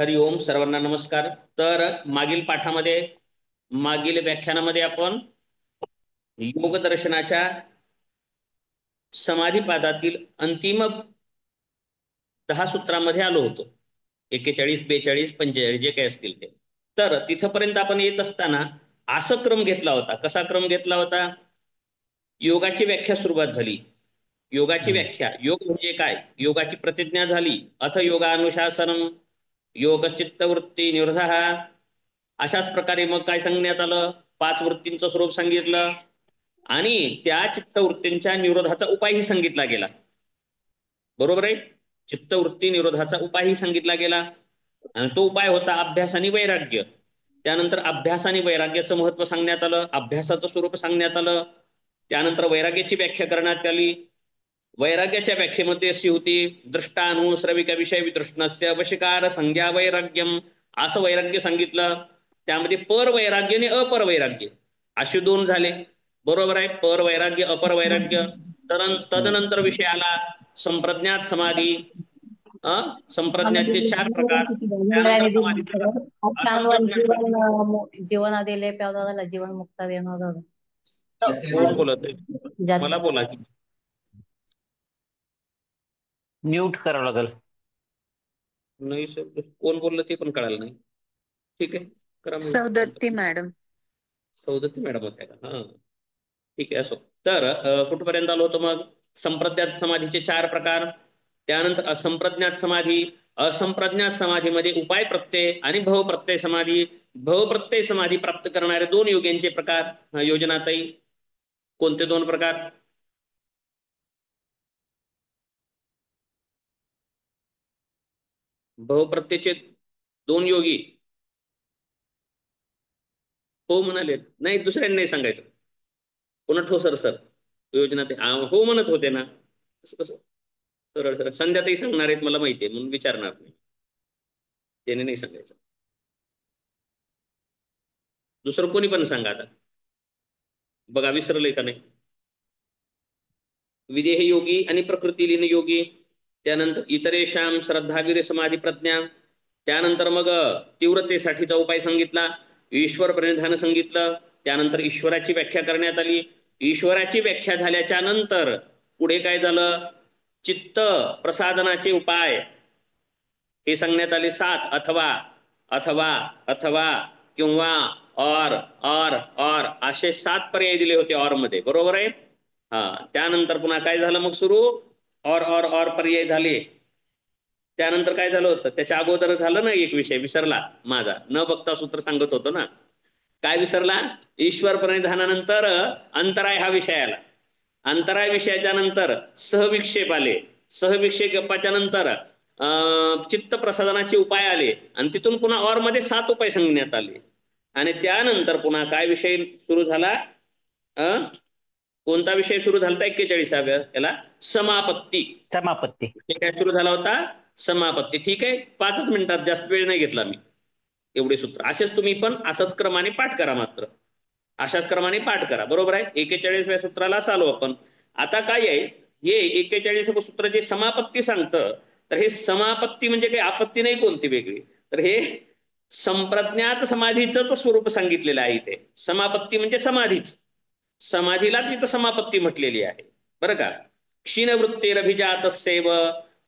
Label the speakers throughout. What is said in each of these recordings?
Speaker 1: हरि ओम, सर्वांना नमस्कार. तर मागील व्याख्यानामध्ये आपण योग दर्शनाच्या समाधीपादातील अंतिम 10 सूत्रांमध्ये आलो होतो. 41, 42, 45 जे काही असतील ते. तर तिथपर्यंत आपण येत असताना असा क्रम घेतला होता. कसा क्रम घेतला होता? योगाची व्याख्या सुरुवात झाली. योगाची व्याख्या, योग म्हणजे काय, योगाची प्रतिज्ञा झाली. अथ योगानुशासनम योग चित्तवृत्ती निरोधः. अशाच प्रकारे मग काय सांगण्यात आलं? 5 वृत्तींचं स्वरूप सांगितलं आणि त्या चित्तवृत्तींच्या निरोधाचा उपायही सांगितला गेला. बरोबर आहे? चित्तवृत्ती निरोधाचा उपायही सांगितला गेला आणि तो उपाय होता अभ्यास आणि वैराग्य. त्यानंतर अभ्यास आणि वैराग्याचं महत्त्व सांगण्यात आलं, अभ्यासाचं स्वरूप सांगण्यात आलं. त्यानंतर वैराग्याची व्याख्या करण्यात आली. वैराग्याच्या व्याख्येमध्ये अशी होती, दृष्टानुश्रविक विषय वितृष्णस्य वशिकार संज्ञा वैराग्यम, असं वैराग्य सांगितलं. त्यामध्ये पर वैराग्य आणि अपर वैराग्य असे दोन झाले. बरोबर आहे? पर वैराग्य, अपर वैराग्य. तदनंतर विषय आला संप्रज्ञात समाधी. संप्रज्ञाचे 4 प्रकार. त्यानंतर समाधीचा असंप्रज्ञात समाधी.
Speaker 2: जीवन दिले प्यावदाला जीवन मुक्त देणार.
Speaker 1: कोण बोलत आहे? मला बोला की.
Speaker 3: म्यूट करावं लागेल.
Speaker 1: नाही सर, कोण बोललं ते पण कळालं नाही. ठीक आहे, करा.
Speaker 4: सौदत्ती मॅडम.
Speaker 1: सौदत्ती मॅडम होत्या का? हा, ठीक आहे, असो. तर कुठपर्यंत आलो होतो मग? संप्रज्ञात समाधीचे 4 प्रकार. त्यानंतर असंप्रज्ञात समाधी. असंप्रज्ञात समाधीमध्ये उपाय प्रत्यय आणि भवप्रत्यय समाधी. भवप्रत्यय समाधी प्राप्त करणारे 2 योग्यांचे प्रकार. योजनाताई, कोणते 2 प्रकार? भवप्रत्ययचे 2 योगी. हो म्हणाले. नाही, दुसऱ्यांनी नाही सांगायचं. पुन्हा ठोसर सर योजनाताई हो म्हणत होते ना. कसं सरळ सरळ संध्याताई सांगणार आहेत मला माहिती आहे, म्हणून विचारणार नाही. त्याने नाही सांगायचं. दुसरं कोणी पण सांगा आता. बघा विसरलंय का नाही. विदेह योगी आणि प्रकृतीलीन योगी. त्यानंतर इतरेशाम श्रद्धावीर समाधी प्रज्ञा. त्यानंतर मग तीव्रतेसाठीचा उपाय सांगितला. ईश्वर प्रणिधान सांगितलं. त्यानंतर ईश्वराची व्याख्या करण्यात आली. ईश्वराची व्याख्या झाल्याच्या नंतर पुढे काय झालं? चित्त प्रसादनाचे उपाय हे सांगण्यात आले. 7 अथवा अथवा अथवा किंवा और असे 7 पर्याय दिले होते और मध्ये. बरोबर आहे? त्यानंतर पुन्हा काय झालं मग सुरू? और पर्याय झाले. त्यानंतर काय झालं होतं? त्याच्या अगोदर झालं ना एक विषय विसरला माझा, न बघता सूत्र सांगत होतो ना. काय विसरला? ईश्वर प्रणिधानानंतर अंतराय हा विषय आला. अंतराय विषयाच्या नंतर सहविक्षेप आले. सहविक्षेप गप्पाच्या नंतर चित्त प्रसादनाचे उपाय आले आणि तिथून पुन्हा और मध्ये 7 उपाय सांगण्यात आले. आणि त्यानंतर पुन्हा काय विषय सुरू झाला? कोणता विषय सुरू झाला? 41व्या याला समापत्ती.
Speaker 3: समापत्ती
Speaker 1: काय सुरू झाला होता? समापत्ती. ठीक आहे, 5च मिनिटात, जास्त वेळ नाही घेतला मी. एवढे सूत्र असेच तुम्ही पण असंच क्रमाने पाठ करा. मात्र अशाच क्रमाने पाठ करा. बरोबर आहे? 41व्या सूत्राला आलो आपण. आता काय आहे हे 41वं सूत्र जे समापत्ती सांगतं, तर हे समापत्ती म्हणजे काही आपत्ती नाही कोणती वेगळी, तर हे संप्रज्ञात समाधीचं स्वरूप सांगितलेलं आहे. इथे समापत्ती म्हणजे समाधीच. समाधीलाच इथं समापत्ती म्हटलेली आहे बरं का. क्षीणवृत्तेरभिजातस्यैव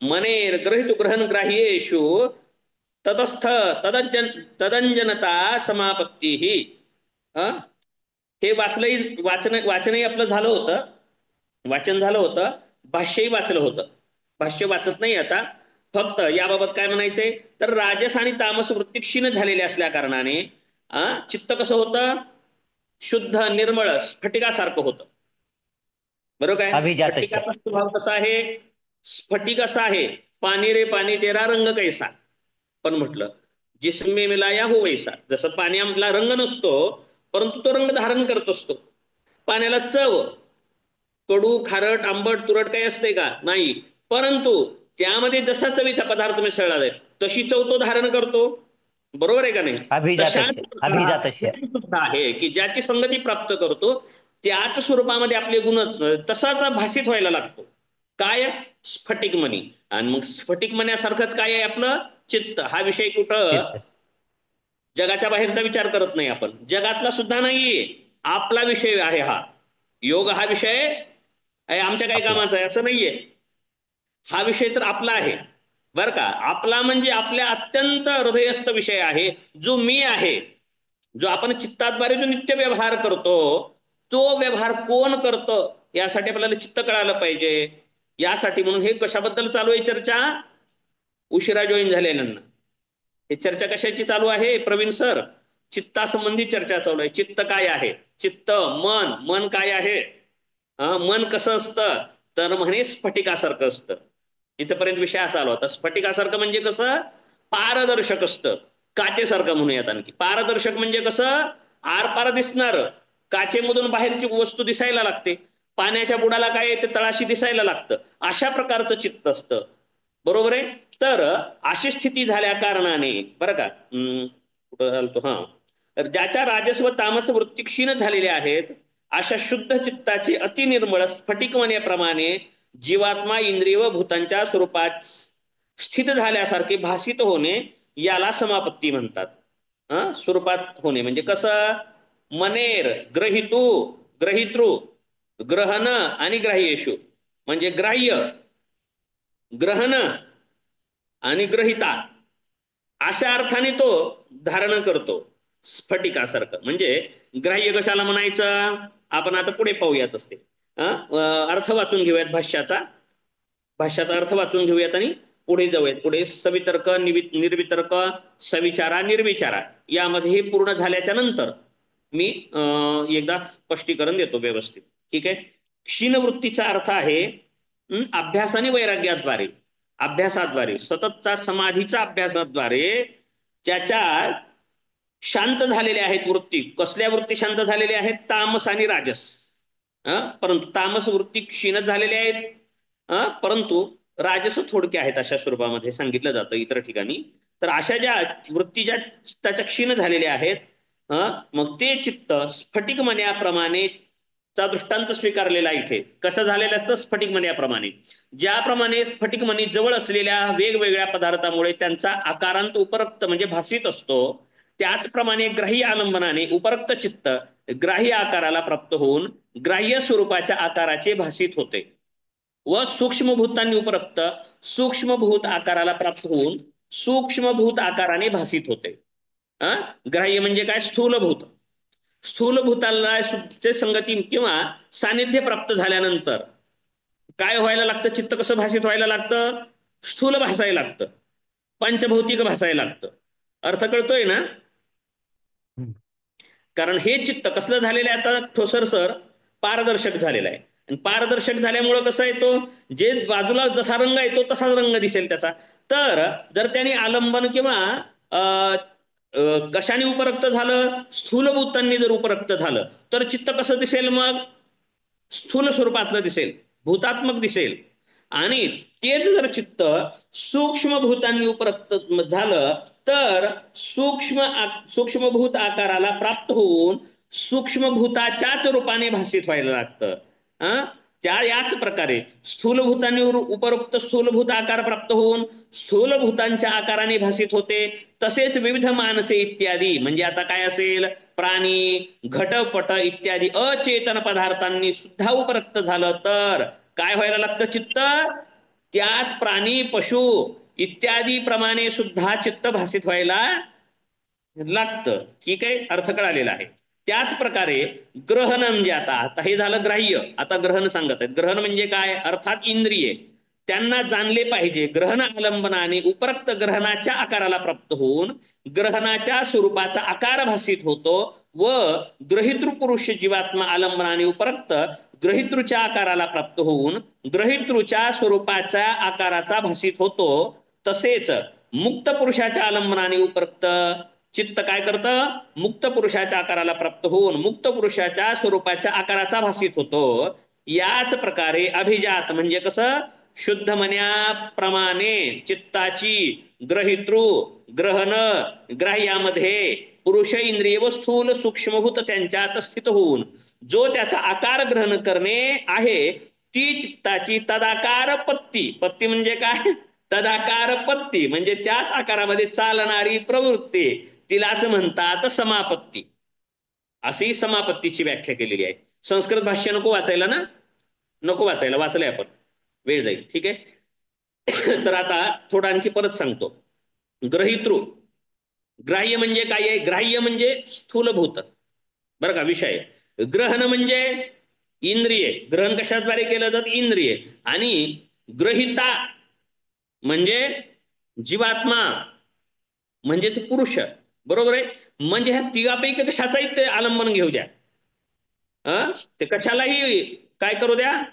Speaker 1: मनेर ग्रहितु ग्रहणग्राह्येषु ततस्थ तदंजनता समापत्ती ही. हे वाचनही आपलं झालं होतं, वाचन झालं होतं, भाष्यही वाचलं होतं. भाष्य वाचत नाही आता. फक्त याबाबत काय म्हणायचंय तर राजस आणि तामस वृत्ती क्षीण झालेल्या असल्या कारणाने चित्त कसं होतं? शुद्ध निर्मळ स्फटिकासारखं होतं. बरोबर काय? स्फटिकाचा स्वभाव कसा आहे? स्फटिक असा आहे. पाणी रे पाणी तेरा रंग कैसा. पण म्हटलं जिसमे मिलाया हो वैसा. जसं पाण्याला रंग नसतो परंतु तो रंग धारण करत असतो. पाण्याला चव, कडू, खारट, आंबट, तुरट काही असते का? नाही. परंतु त्यामध्ये जसा चवीचा पदार्थ मिसळला जाईल तशी चव तो धारण करतो. बरोबर आहे का नाही? सुद्धा आहे की ज्याची संगती प्राप्त करतो त्याच स्वरूपामध्ये आपले गुण तसाच भाषित व्हायला लागतो. काय? स्फटिक मणी. आणि मग स्फटिक मण्यासारखंच काय आहे आपलं? चित्त हा विषय कुठं
Speaker 3: चित्त.
Speaker 1: जगाच्या बाहेरचा विचार करत नाही आपण, जगातला सुद्धा नाहीये, आपला विषय आहे हा. योग हा विषय आहे आमच्या काही
Speaker 3: आपला.
Speaker 1: कामाचा आहे असं नाहीये, हा विषय तर आपला आहे बर का. आपला म्हणजे आपल्या अत्यंत हृदयस्थ विषय आहे, जो मी आहे, जो आपण चित्ताद्वारे जो नित्य व्यवहार करतो, तो व्यवहार कोण करतं यासाठी आपल्याला चित्त कळालं पाहिजे. यासाठी म्हणून हे कशाबद्दल चालू आहे चर्चा, उशिरा जॉईन झालेल्यांना हे चर्चा कशाची चालू आहे प्रवीण सर, चित्तासंबंधी चर्चा चालू आहे. चित्त काय आहे, चित्त मन, मन काय आहे, मन कसं असतं, तर म्हणे स्फटिकासारखं असतं. इथपर्यंत विषय असा आला होता. स्फटिकासारखं म्हणजे कसं, पारदर्शक असतं, काचेसारखं म्हणूयात. आणखी पारदर्शक म्हणजे कसं, आरपार दिसणार, काचेमधून बाहेरची वस्तू दिसायला लागते, पाण्याच्या बुडाला काय येते तळाशी दिसायला लागतं, अशा प्रकारचं चित्त असतं. बरोबर आहे. तर अशी स्थिती झाल्या कारणाने बरं का, कुठं झालतो हा, तर ज्याच्या राजस व तामस वृत्ती क्षीण झालेल्या आहेत, अशा शुद्ध चित्ताचे अतिनिर्मळ स्फटिकमण्याप्रमाणे जीवात्मा इंद्रिय व भूतांच्या स्वरूपात स्थित झाल्यासारखे भासित होणे याला समापत्ती म्हणतात. स्वरूपात होणे म्हणजे कसं, मनेर ग्रहितू ग्रहितृ, ग्रहण आणि ग्राह्येषु म्हणजे ग्राह्य, ग्रहण आणि ग्रहिता अशा अर्थाने तो धारण करतो स्फटिकासारखं. म्हणजे ग्राह्य कशाला म्हणायचं आपण आता पुढे पाहूयात असते. अर्थ वाचून घेऊयात भाष्याचा, भाष्याचा अर्थ वाचून घेऊयात आणि पुढे जाऊयात. पुढे सवितर्क निर्वितर्क सविचारा निर्विचारा यामध्ये हे पूर्ण झाल्याच्या नंतर मी एकदा स्पष्टीकरण देतो व्यवस्थित. ठीक आहे. क्षीणवृत्तीचा अर्थ आहे अभ्यास आणि वैराग्याद्वारे, अभ्यासाद्वारे सततचा समाधीचा अभ्यासाद्वारे ज्याच्या शांत झालेल्या आहेत वृत्ती. कसल्या वृत्ती शांत झालेल्या आहेत, तामस आणि राजस. परंतु तामस वृत्ती क्षीण झालेल्या आहेत, परंतु राजस थोडक्या आहेत अशा स्वरूपामध्ये सांगितलं जातं इतर ठिकाणी. तर अशा ज्या वृत्ती ज्या चित्ताच्या क्षीण झालेल्या आहेत, मग ते चित्त स्फटिक मण्याप्रमाणे चा दृष्टांत स्वीकारलेला इथे. कसं झालेलं असतं स्फटिक मण्याप्रमाणे, ज्याप्रमाणे स्फटिक मणी जवळ असलेल्या वेगवेगळ्या पदार्थामुळे त्यांचा आकारांत उपरक्त म्हणजे भासित असतो, त्याचप्रमाणे ग्राह्य आलंबनाने उपरक्त चित्त ग्राह्य आकाराला प्राप्त होऊन ग्राह्य स्वरूपाच्या आकाराचे भासित होते व सूक्ष्मभूतांनी उपरक्त सूक्ष्मभूत आकाराला प्राप्त होऊन सूक्ष्मभूत आकाराने भासित होते. ग्राह्य म्हणजे काय, स्थूलभूत. स्थूलभूताला संगती किंवा सानिध्य प्राप्त झाल्यानंतर काय व्हायला लागतं, चित्त कसं भासित व्हायला लागतं, स्थूल भासायला लागतं, पंचभौतिक भासायला लागतं. अर्थ कळतोय ना. कारण हे चित्त कसलं झालेलं आहे आता, ठोसर सर पारदर्शक झालेला आहे. आणि पारदर्शक झाल्यामुळं कसं येतो, जे बाजूला जसा रंग येतो तसाच रंग दिसेल त्याचा. तर जर त्याने आलंबन किंवा कशाने उपरक्त झालं, स्थूलभूतांनी जर उपरक्त झालं तर चित्त कसं दिसेल, मग स्थूल स्वरूपातलं दिसेल, भूतात्मक दिसेल. आणि तेच जर चित्त सूक्ष्म भूतांनी उपरक्त झालं तर सूक्ष्मभूत आकाराला प्राप्त होऊन सूक्ष्मभूताच्याच रूपाने भासित व्हायला लागतं. याच प्रकारे स्थूलभूतांनी उपरोक्त स्थूलभूत आकार प्राप्त होऊन स्थूलभूतांच्या आकाराने भासित होते. तसेच विविध मानसे इत्यादी म्हणजे आता काय असेल, प्राणी घटपट इत्यादी अचेतन पदार्थांनी सुद्धा उपरक्त झालं तर काय व्हायला लागतं, चित्त त्याच प्राणी पशु इत्यादी प्रमाणे सुद्धा चित्त भासित व्हायला लागतं. ठीक आहे, अर्थ कळालेला आहे. त्याच प्रकारे ग्रहण म्हणजे आता हे झालं ग्राह्य, आता ग्रहण सांगत आहेत. ग्रहण म्हणजे काय, अर्थात इंद्रिये त्यांना जाणले पाहिजे. ग्रहण आलंबनाने उपरक्त ग्रहणाच्या आकाराला प्राप्त होऊन ग्रहणाच्या स्वरूपाचा आकार भासित होतो व ग्रहितृ पुरुष जीवात्मा आलंबनाने उपरक्त ग्रहितृच्या आकाराला प्राप्त होऊन ग्रहितृच्या स्वरूपाच्या आकाराचा भासित होतो. तसेच मुक्त पुरुषाच्या आलंबनाने उपरक्त चित्त काय करतं, मुक्त पुरुषाच्या आकाराला प्राप्त होऊन मुक्त पुरुषाच्या स्वरूपाच्या आकाराचा भासित होतो. याच प्रकारे अभिजात म्हणजे कसं, शुद्ध मण्याप्रमाणे चित्ताची ग्रहितृ ग्रहण ग्राह्यामध्ये पुरुष इंद्रिय व स्थूल सूक्ष्मभूत त्यांच्यात स्थित होऊन जो त्याचा आकार ग्रहण करणे आहे ती चित्ताची तदाकार पत्ती. पत्ती म्हणजे काय, तदाकार पत्ती म्हणजे त्याच आकारामध्ये चालणारी प्रवृत्ती, तिलाच म्हणतात समापत्ती. अशी समापत्तीची व्याख्या केलेली आहे. संस्कृत भाष्य नको वाचायला ना? नको वाचायला, वाचलंय आपण, वेळ जाईल. ठीक आहे. तर आता थोडं आणखी परत सांगतो. ग्रहितृ, ग्राह्य म्हणजे काय आहे? ग्राह्य म्हणजे स्थूलभूत, बरं का विषय. ग्रहण म्हणजे इंद्रिय, ग्रहण कशाद्वारे केलं जातं? इंद्रिय. आणि ग्रहिता म्हणजे जीवात्मा म्हणजेच पुरुष, बरोबर आहे. म्हणजे ह्या तिघापैकी कशाचाही ते आलंबन घेऊ द्या, ते कशालाही काय करू द्या,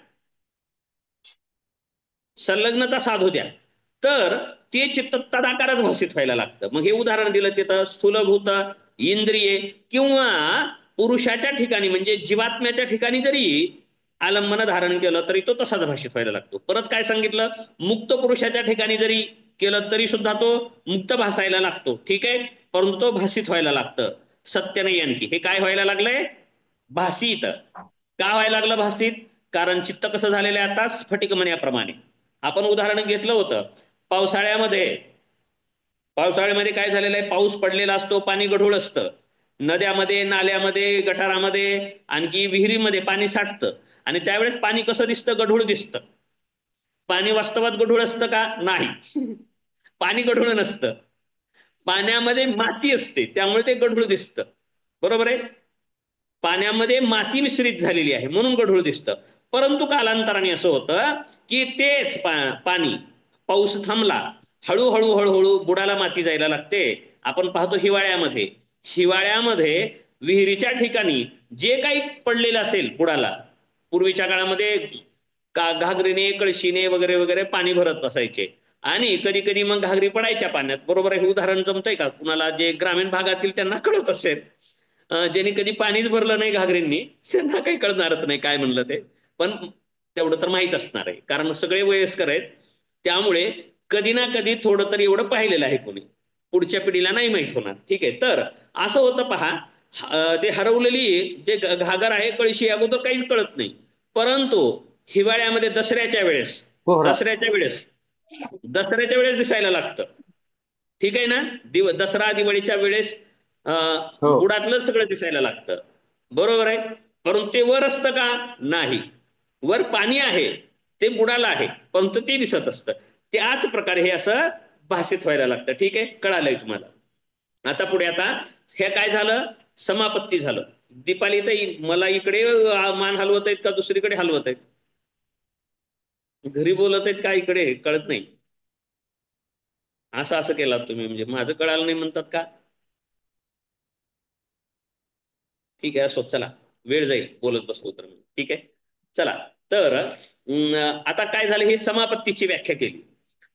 Speaker 1: संलग्नता साधू द्या, तर ते चित्त तदाकारच भासित व्हायला लागतं. मग हे उदाहरण दिलं तिथं, स्थूलभूत इंद्रिये किंवा पुरुषाच्या ठिकाणी म्हणजे जीवात्म्याच्या ठिकाणी जरी आलंबन धारण केलं तरी तो तसाच भाषित व्हायला लागतो. परत काय सांगितलं? मुक्त पुरुषाच्या ठिकाणी जरी केलं तरी सुद्धा तो मुक्त भासायला लागतो. ठीक आहे, परंतु तो भासित व्हायला लागतं. सत्य नाही आणखी. हे काय व्हायला लागलंय? भासित. का व्हायला लागलं भासित? कारण चित्त कसं झालेलं आहे आता? स्फटिकमण्याप्रमाणे. आपण उदाहरण घेतलं होतं पावसाळ्यामध्ये काय झालेलं आहे? पाऊस पडलेला असतो, पाणी गढूळ असतं, नद्यामध्ये, नाल्यामध्ये, गटारामध्ये, आणखी विहिरीमध्ये पाणी साठतं. आणि त्यावेळेस पाणी कसं दिसतं? गढूळ दिसतं. पाणी वास्तवात गढूळ असतं का? नाही. पाणी गढूळ नसतं, पाण्यामध्ये माती असते, त्यामुळे ते गढूळ दिसतं, बरोबर आहे. पाण्यामध्ये माती मिश्रित झालेली आहे म्हणून गढूळ दिसतं. परंतु कालांतराने असं होतं की तेच पाणी, पाऊस थांबला, हळूहळू हळूहळू बुडाला माती जायला लागते. आपण पाहतो हिवाळ्यामध्ये विहिरीच्या ठिकाणी जे काही पडलेलं असेल बुडाला, पूर्वीच्या काळामध्ये घागरीने, कळशीने वगैरे वगैरे पाणी भरत असायचे. आणि कधी कधी मग घागरी पडायच्या पाण्यात, बरोबर आहे. हे उदाहरण जमतंय का कुणाला? जे ग्रामीण भागातील त्यांना कळत असेल. ज्यांनी कधी पाणीच भरलं नाही घागरींनी त्यांना काही कळणारच नाही काय म्हणलं ते. पण तेवढं तर माहीत असणार आहे, कारण सगळे वयस्कर आहेत, त्यामुळे कधी ना कधी थोडं तरी एवढं पाहिलेलं आहे कोणी. पुढच्या पिढीला नाही माहीत होणार. ठीक आहे, तर असं होतं पहा. ते हरवलेली जे घागर आहे, कळशी, अगोदर काहीच कळत नाही. परंतु हिवाळ्यामध्ये दसऱ्याच्या वेळेस
Speaker 3: पोहरा.
Speaker 1: दसऱ्याच्या वेळेस दिसायला लागतं. ठीक आहे ना? दसरा दिवाळीच्या वेळेस
Speaker 3: हो.
Speaker 1: बुडातलं सगळं दिसायला लागतं, बरोबर आहे. परंतु ते वर असतं का? नाही. वर पाणी आहे, ते बुडाला आहे, परंतु ते दिसत असतं. त्याच प्रकारे हे असं भासित व्हायला लागतं. ठीक आहे, कळालंय तुम्हाला? आता पुढे आता हे काय झालं? समापत्ती झालं. दीपाली ताई, मला इकडे मान हलवत आहेत का दुसरीकडे हलवत आहेत? घरी बोलत आहेत का इकडे? कळत नाही. असं असं केलात तुम्ही म्हणजे माझं कळालं नाही म्हणतात का? ठीक आहे, असो, चला, वेळ जाईल बोलत बसलो तर. ठीक आहे, चला. तर आता काय झालं? ही समापत्तीची व्याख्या केली.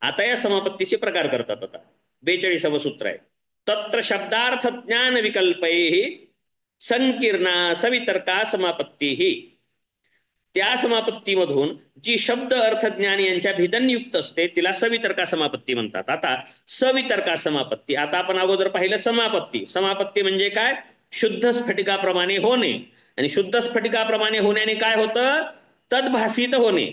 Speaker 1: आता या समापत्तीचे प्रकार करतात. आता 42व सूत्र आहे. तत्र शब्दार्थ ज्ञान विकल्पैः संकीर्णा सवितर्का समापत्ती ही. त्या समापत्तीमधून जी शब्द अर्थ ज्ञान यांच्या भेदनयुक्त असते तिला सवितर्का समापत्ती म्हणतात. आता सवितर्का समापत्ती, आता आपण अगोदर पाहिलं समापत्ती. समापत्ती म्हणजे काय? शुद्ध स्फटिकाप्रमाणे होणे. आणि शुद्ध स्फटिकाप्रमाणे होण्याने काय होतं? तद्भासित होणे.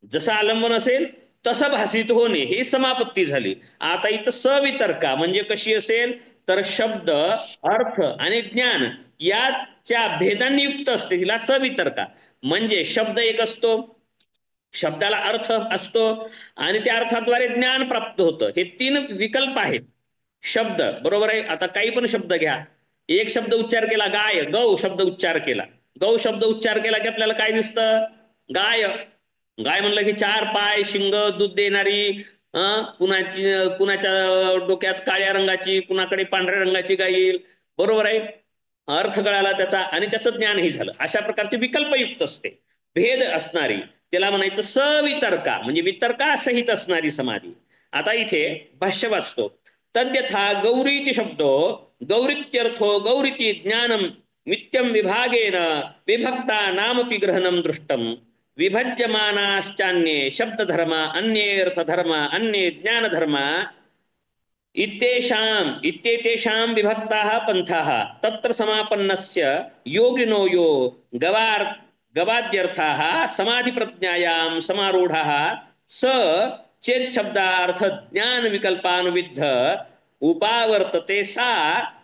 Speaker 1: जसं आलंबन असेल तसं भासित होणे, ही समापत्ती झाली. आता इथं सवितर्का म्हणजे कशी असेल? तर शब्द, अर्थ आणि ज्ञान याच्या भेदांनी युक्त असते, तिला सवितर्का. म्हणजे शब्द एक असतो, शब्दाला अर्थ असतो, आणि त्या अर्थाद्वारे ज्ञान प्राप्त होतं. हे 3 विकल्प आहेत. शब्द, बरोबर आहे. आता काही पण शब्द घ्या. एक शब्द उच्चार केला, गाय, गौ शब्द उच्चार केला. गौ शब्द उच्चार केला की आपल्याला काय दिसतं? गाय. गाय म्हणलं की 4 पाय, शिंग, दूध देणारी, कुणाच्या डोक्यात काळ्या रंगाची, कुणाकडे पांढऱ्या रंगाची गाय येईल, बरोबर आहे. अर्थ कळाला त्याचा आणि त्याचं ज्ञानही झालं. अशा प्रकारचे विकल्पयुक्त असते, भेद असणारी, त्याला म्हणायचं सवितर्का, म्हणजे वितर्का सहित असणारी समाधी. आता इथे भाष्य वाचतो. तद्यथा गौरीति शब्दो गौरीत्यर्थो गौरीति ज्ञानम नित्यम विभागेन विभक्ता नामपि ग्रहणम दृष्टम विभज्यमानाश्चान्ये शब्दधर्म अन्ये अर्थधर्म अन्ये ज्ञानधर्म इत्येतेषां विभक्ताः पंथाः तत्र समापन्नस्य योगिनो यो गवाद्यर्थाः समाधिप्रज्ञायां समारूढः स चेत शब्दार्थ ज्ञान विकल्पानुविद्ध उपावर्तते सा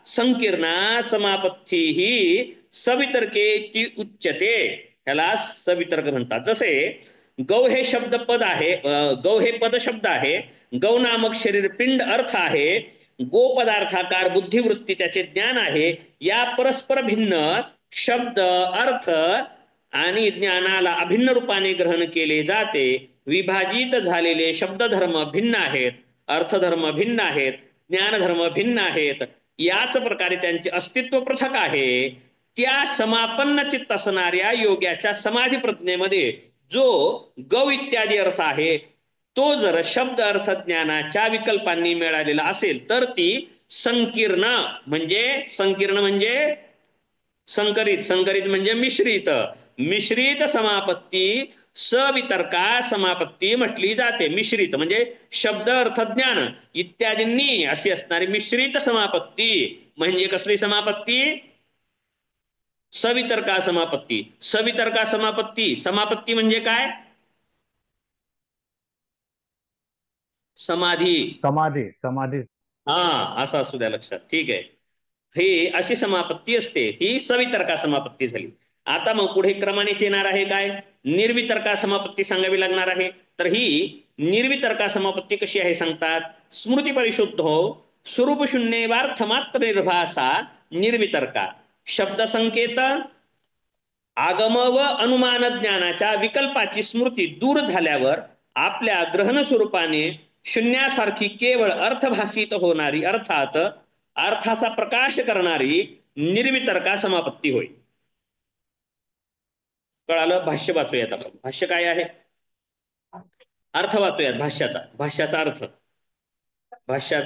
Speaker 1: संकीर्णा समापत्ती ही सवितर्के ती उच्यते. ह्याला सवितर्क म्हणतात. जसे गौ हे शब्द पद आहे, गौ हे पद शब्द आहे, गौ नामक शरीर पिंड अर्थ आहे, गो पदार्थाकार बुद्धिवृत्ती त्याचे ज्ञान आहे. या परस्पर भिन्न शब्द अर्थ आणि ज्ञानाला अभिन्न रूपाने ग्रहण केले जाते. विभाजित झालेले शब्दधर्म भिन्न आहेत, अर्थधर्म भिन्न आहेत, ज्ञानधर्म भिन्न आहेत. याच प्रकारे त्यांचे अस्तित्व पृथक आहे. त्या समापन्न चित्त असणाऱ्या योग्याच्या समाधी प्रज्ञेमध्ये जो गौ इत्यादी अर्थ आहे तो जर शब्द अर्थ ज्ञानाच्या विकल्पांनी मिळालेला असेल तर ती संकीर्ण म्हणजे संकरित, संकरित म्हणजे मिश्रित, मिश्रित समापत्ती सवितर्का समापत्ती म्हटली जाते. मिश्रित म्हणजे शब्द अर्थ ज्ञान इत्यादींनी अशी असणारी मिश्रित समापत्ती म्हणजे कसली समापत्ती? सवितर्का समापत्ती. सवितर्का समापत्ती, समापत्ती म्हणजे काय? समाधी.
Speaker 4: समाधी, समाधी.
Speaker 1: हा, असं असू द्या लक्षात. ठीक आहे. ही अशी समापत्ती असते, ही सवितर्का समापत्ती झाली. आता मग पुढे क्रमानेच येणार आहे काय? निर्वितर्का समापत्ती सांगावी लागणार आहे. तर ही निर्वितर्का समापत्ती कशी आहे सांगतात. स्मृती परिशुद्ध हो स्वरूप शून्यवार्थ मात्र निर्भासा निर्वितर्का. शब्द संकेत आगम व अनुमान ज्ञानाच्या विकल्पाची स्मृती दूर झाल्यावर आपल्या ग्रहण स्वरूपाने शून्यासारखी केवळ अर्थभाषित होणारी, अर्थात अर्थाचा प्रकाश करणारी निर्वितर्का समापत्ती होय. कळालं? भाष्य वाचूयात आपण. भाष्य काय आहे? अर्थ वाचूयात भाष्याचा. भाष्याचा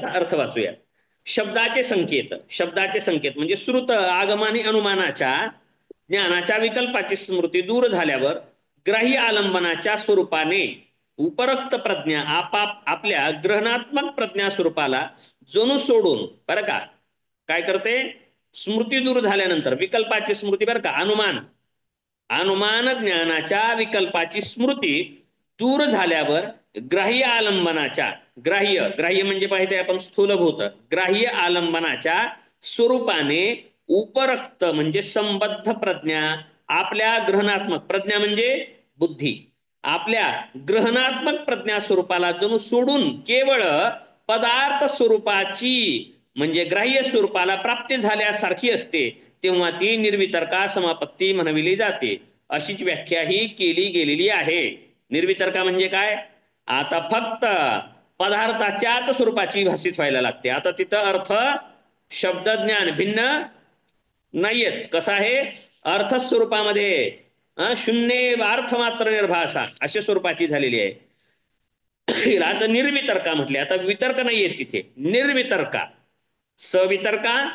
Speaker 1: अर्थ वाचूयात. शब्दाचे संकेत, शब्दाचे संकेत म्हणजे श्रुत आगम आणि अनुमानाच्या ज्ञानाच्या विकल्पाची स्मृती दूर झाल्यावर ग्राह्य आलंबनाच्या स्वरूपाने उपरोक्त प्रज्ञा आपल्या ग्रहणात्मक प्रज्ञा स्वरूपाला जणू सोडून, बरं का, काय करते? स्मृती दूर झाल्यानंतर विकल्पाची स्मृती, बरं का, अनुमान ज्ञानाच्या विकल्पाची स्मृती दूर झाल्यावर ग्राह्य आलंबनाच्या, ग्राह्य म्हणजे पाहिजे आपण स्थूलभूत, ग्राह्य आलंबनाच्या स्वरूपाने उपरोक्त म्हणजे संबद्ध प्रज्ञा आपल्या ग्रहणात्मक प्रज्ञा म्हणजे बुद्धी, आपल्या ग्रहणात्मक प्रज्ञा स्वरूपाला जणू सोडून केवळ पदार्थ स्वरूपाची म्हणजे ग्राह्य स्वरूपाला प्राप्ती झाल्यासारखी असते, तेव्हा ती निर्वितर्का समापत्ती म्हणविली जाते. अशीच व्याख्या ही केली गेलेली आहे. निर्वितर्का म्हणजे काय? आता फक्त पदार्थाच्याच स्वरूपाची भाषित व्हायला लागते. आता तिथं अर्थ शब्द ज्ञान भिन्न नाहीयेत. कसं आहे? अर्थ स्वरूपामध्ये शून्य अर्थ मात्र निर्भासा अशा स्वरूपाची झालेली आहे. आता निर्वितर्का म्हटले. आता वितर्क नाहीये तिथे, निर्वितर्का. सवितर्का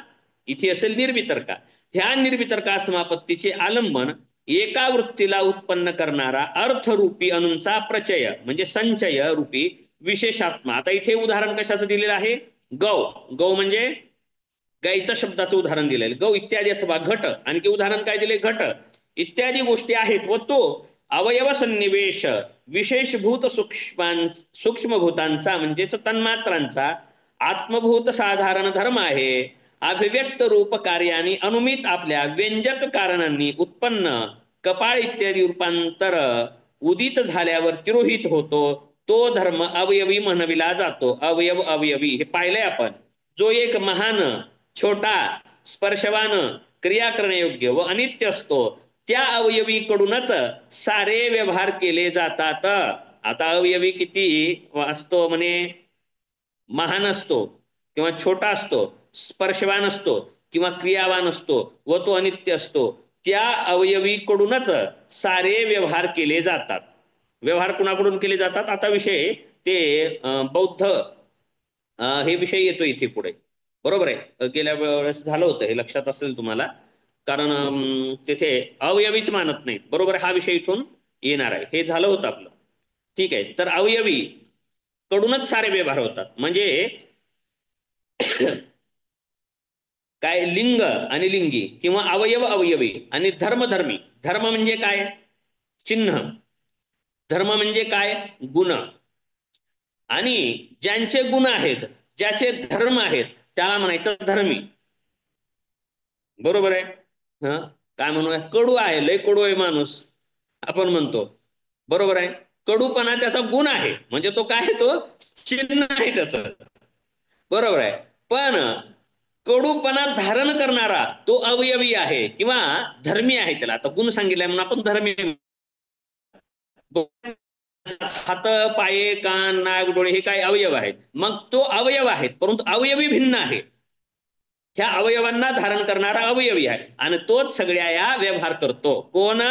Speaker 1: इथे असेल निर्वितर्का. ह्या निर्वितर्का समापत्तीचे आलंबन एका वृत्तीला उत्पन्न करणारा अर्थरूपी अणूंचा प्रचय म्हणजे संचय रूपी विशेषात्मा. आता इथे उदाहरण कशाचं दिलेलं आहे? गौ. गौ म्हणजे गाईच्या शब्दाचं उदाहरण दिलेलं. गौ इत्यादी अथवा घट. आणखी उदाहरण काय दिले? घट इत्यादी गोष्टी आहेत व तो अवयव सन्निवेश विशेषभूत सूक्ष्मभूतांचा म्हणजेच तन्मात्रांचा आत्मभूत साधारण धर्म आहे. अभिव्यक्त रूप कार्याने अनुमित आपल्या व्यंजक कारणांनी उत्पन्न कपाळ इत्यादी रूपांतर उदित झाल्यावर तिरोहित होतो. तो धर्म अवयवी म्हणविला जातो. अवयव अवयवी हे पाहिलंय आपण. जो एक महान, छोटा, स्पर्शवान, क्रिया करण्यायोग्य व अनित्य असतो त्या अवयवीकडूनच सारे व्यवहार केले जातात. आता अवयवी किती असतो म्हणे? महान असतो किंवा छोटा असतो, स्पर्शवान असतो किंवा क्रियावान असतो व तो अनित्य असतो. त्या अवयवीकडूनच सारे व्यवहार केले जातात. व्यवहार कुणाकडून केले जातात? आता विषय ते बौद्ध हे विषय येतो इथे पुढे. बरोबर आहे. गेल्या वेळेस झालं होतं हे, लक्षात असेल तुम्हाला. कारण तिथे अवयवीच मानत नाहीत. बरोबर. हा विषय इथून येणार आहे. हे झालं होतं आपलं. ठीक आहे. तर अवयवी कडूनच सारे व्यवहार होतात. म्हणजे काय? लिंग आणि लिंगी किंवा अवयव अवयवी आणि धर्मधर्मी. धर्म म्हणजे काय? चिन्ह. धर्म म्हणजे काय? गुण. आणि ज्यांचे गुण आहेत, ज्याचे धर्म आहेत, त्याला म्हणायचं धर्मी. बरोबर आहे. हा, काय म्हणूया, कडू आहे, लय कडू आहे माणूस आपण म्हणतो. बरोबर आहे. कडूपणा त्याचा गुण आहे, म्हणजे तो काय आहे, तो चिन्ह आहे त्याचं. बरोबर आहे. पण कडूपणा धारण करणारा तो अवयवी आहे किंवा धर्मी आहे. त्याला आता गुण सांगितलाय म्हणून आपण धर्मी. हात, पाये, कान, नाक, डोळे हे काय अवयव आहेत. मग तो अवयव आहेत, परंतु अवयवी भिन्न आहे. ह्या अवयवांना धारण करणारा अवयवी आहे आणि तोच सगळ्या या व्यवहार करतो. कोण?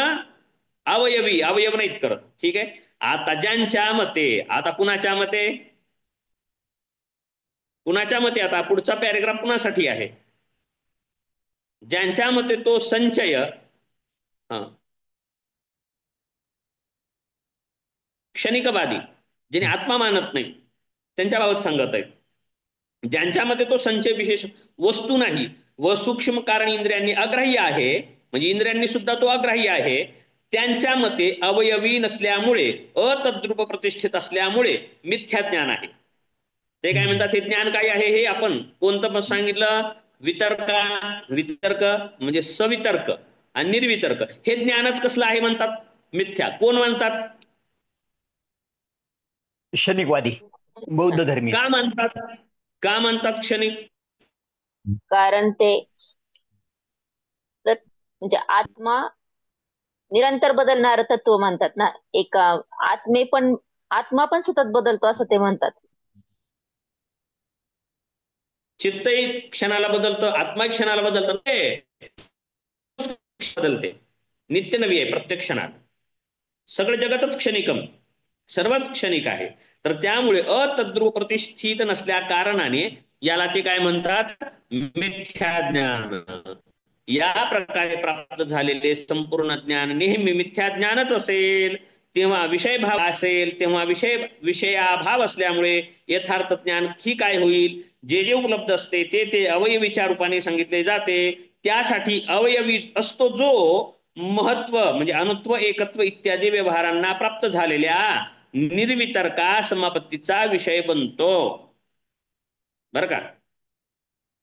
Speaker 1: अवयवी. अवयव नाहीत करत. ठीक आहे. आता ज्यांच्या मते, आता कुणाच्या मते, कुणाच्या मते, आता पुढचा पॅरेग्राफ कुणासाठी आहे? ज्यांच्या मते तो संचय, क्षणिकवादी, ज्याने आत्मा मानत नाही, त्यांच्या बाबत सांगत आहेत. ज्यांच्या मते तो संचय विशेष वस्तू नाही व सूक्ष्म कारण इंद्रियांनी अग्राह्य आहे, म्हणजे इंद्रियांनी सुद्धा तो अग्राह्य आहे, त्यांच्या मते अवयवी नसल्यामुळे, अतद्रूप प्रतिष्ठित असल्यामुळे मिथ्या ज्ञान आहे. ते काय म्हणतात, हे ज्ञान काय आहे? हे आपण कोणतं पण सांगितलं, वितर्का, वितर्क म्हणजे सवितर्क आणि निर्वितर्क, हे ज्ञानच कसलं आहे म्हणतात? मिथ्या. कोण म्हणतात?
Speaker 3: क्षणिकवादी, बौद्ध धर्मी.
Speaker 1: का म्हणतात? का म्हणतात क्षणिक?
Speaker 4: कारण ते म्हणजे आत्मा निरंतर बदलणारं तत्व म्हणतात ना. एक आत्मा पण सतत बदलतो असं ते म्हणतात.
Speaker 1: चित्तही क्षणाला बदलतं, आत्मा क्षणाला बदलतं, बदलते, नित्य नवी आहे प्रत्येक क्षणात. सगळं जगातच क्षणिकम, सर्वच क्षणिक आहे. तर त्यामुळे अतद्रूप प्रतिष्ठित नसल्या कारणाने याला ते काय म्हणतात? मिथ्या ज्ञान. या प्रकारे प्राप्त झालेले संपूर्ण ज्ञान नेहमी मिथ्या ज्ञानच असेल. तेव्हा विषयभाव असेल, तेव्हा विषयाभाव असल्यामुळे यथार्थ ज्ञान ही काय होईल? जे जे उपलब्ध असते ते ते अवयवीच्या रूपाने सांगितले जाते. त्यासाठी अवयवी असतो जो महत्व म्हणजे अनुत्व, एकत्व इत्यादी व्यवहारांना प्राप्त झालेल्या निर्वितर्का समापत्तीचा विषय बनतो. बर का?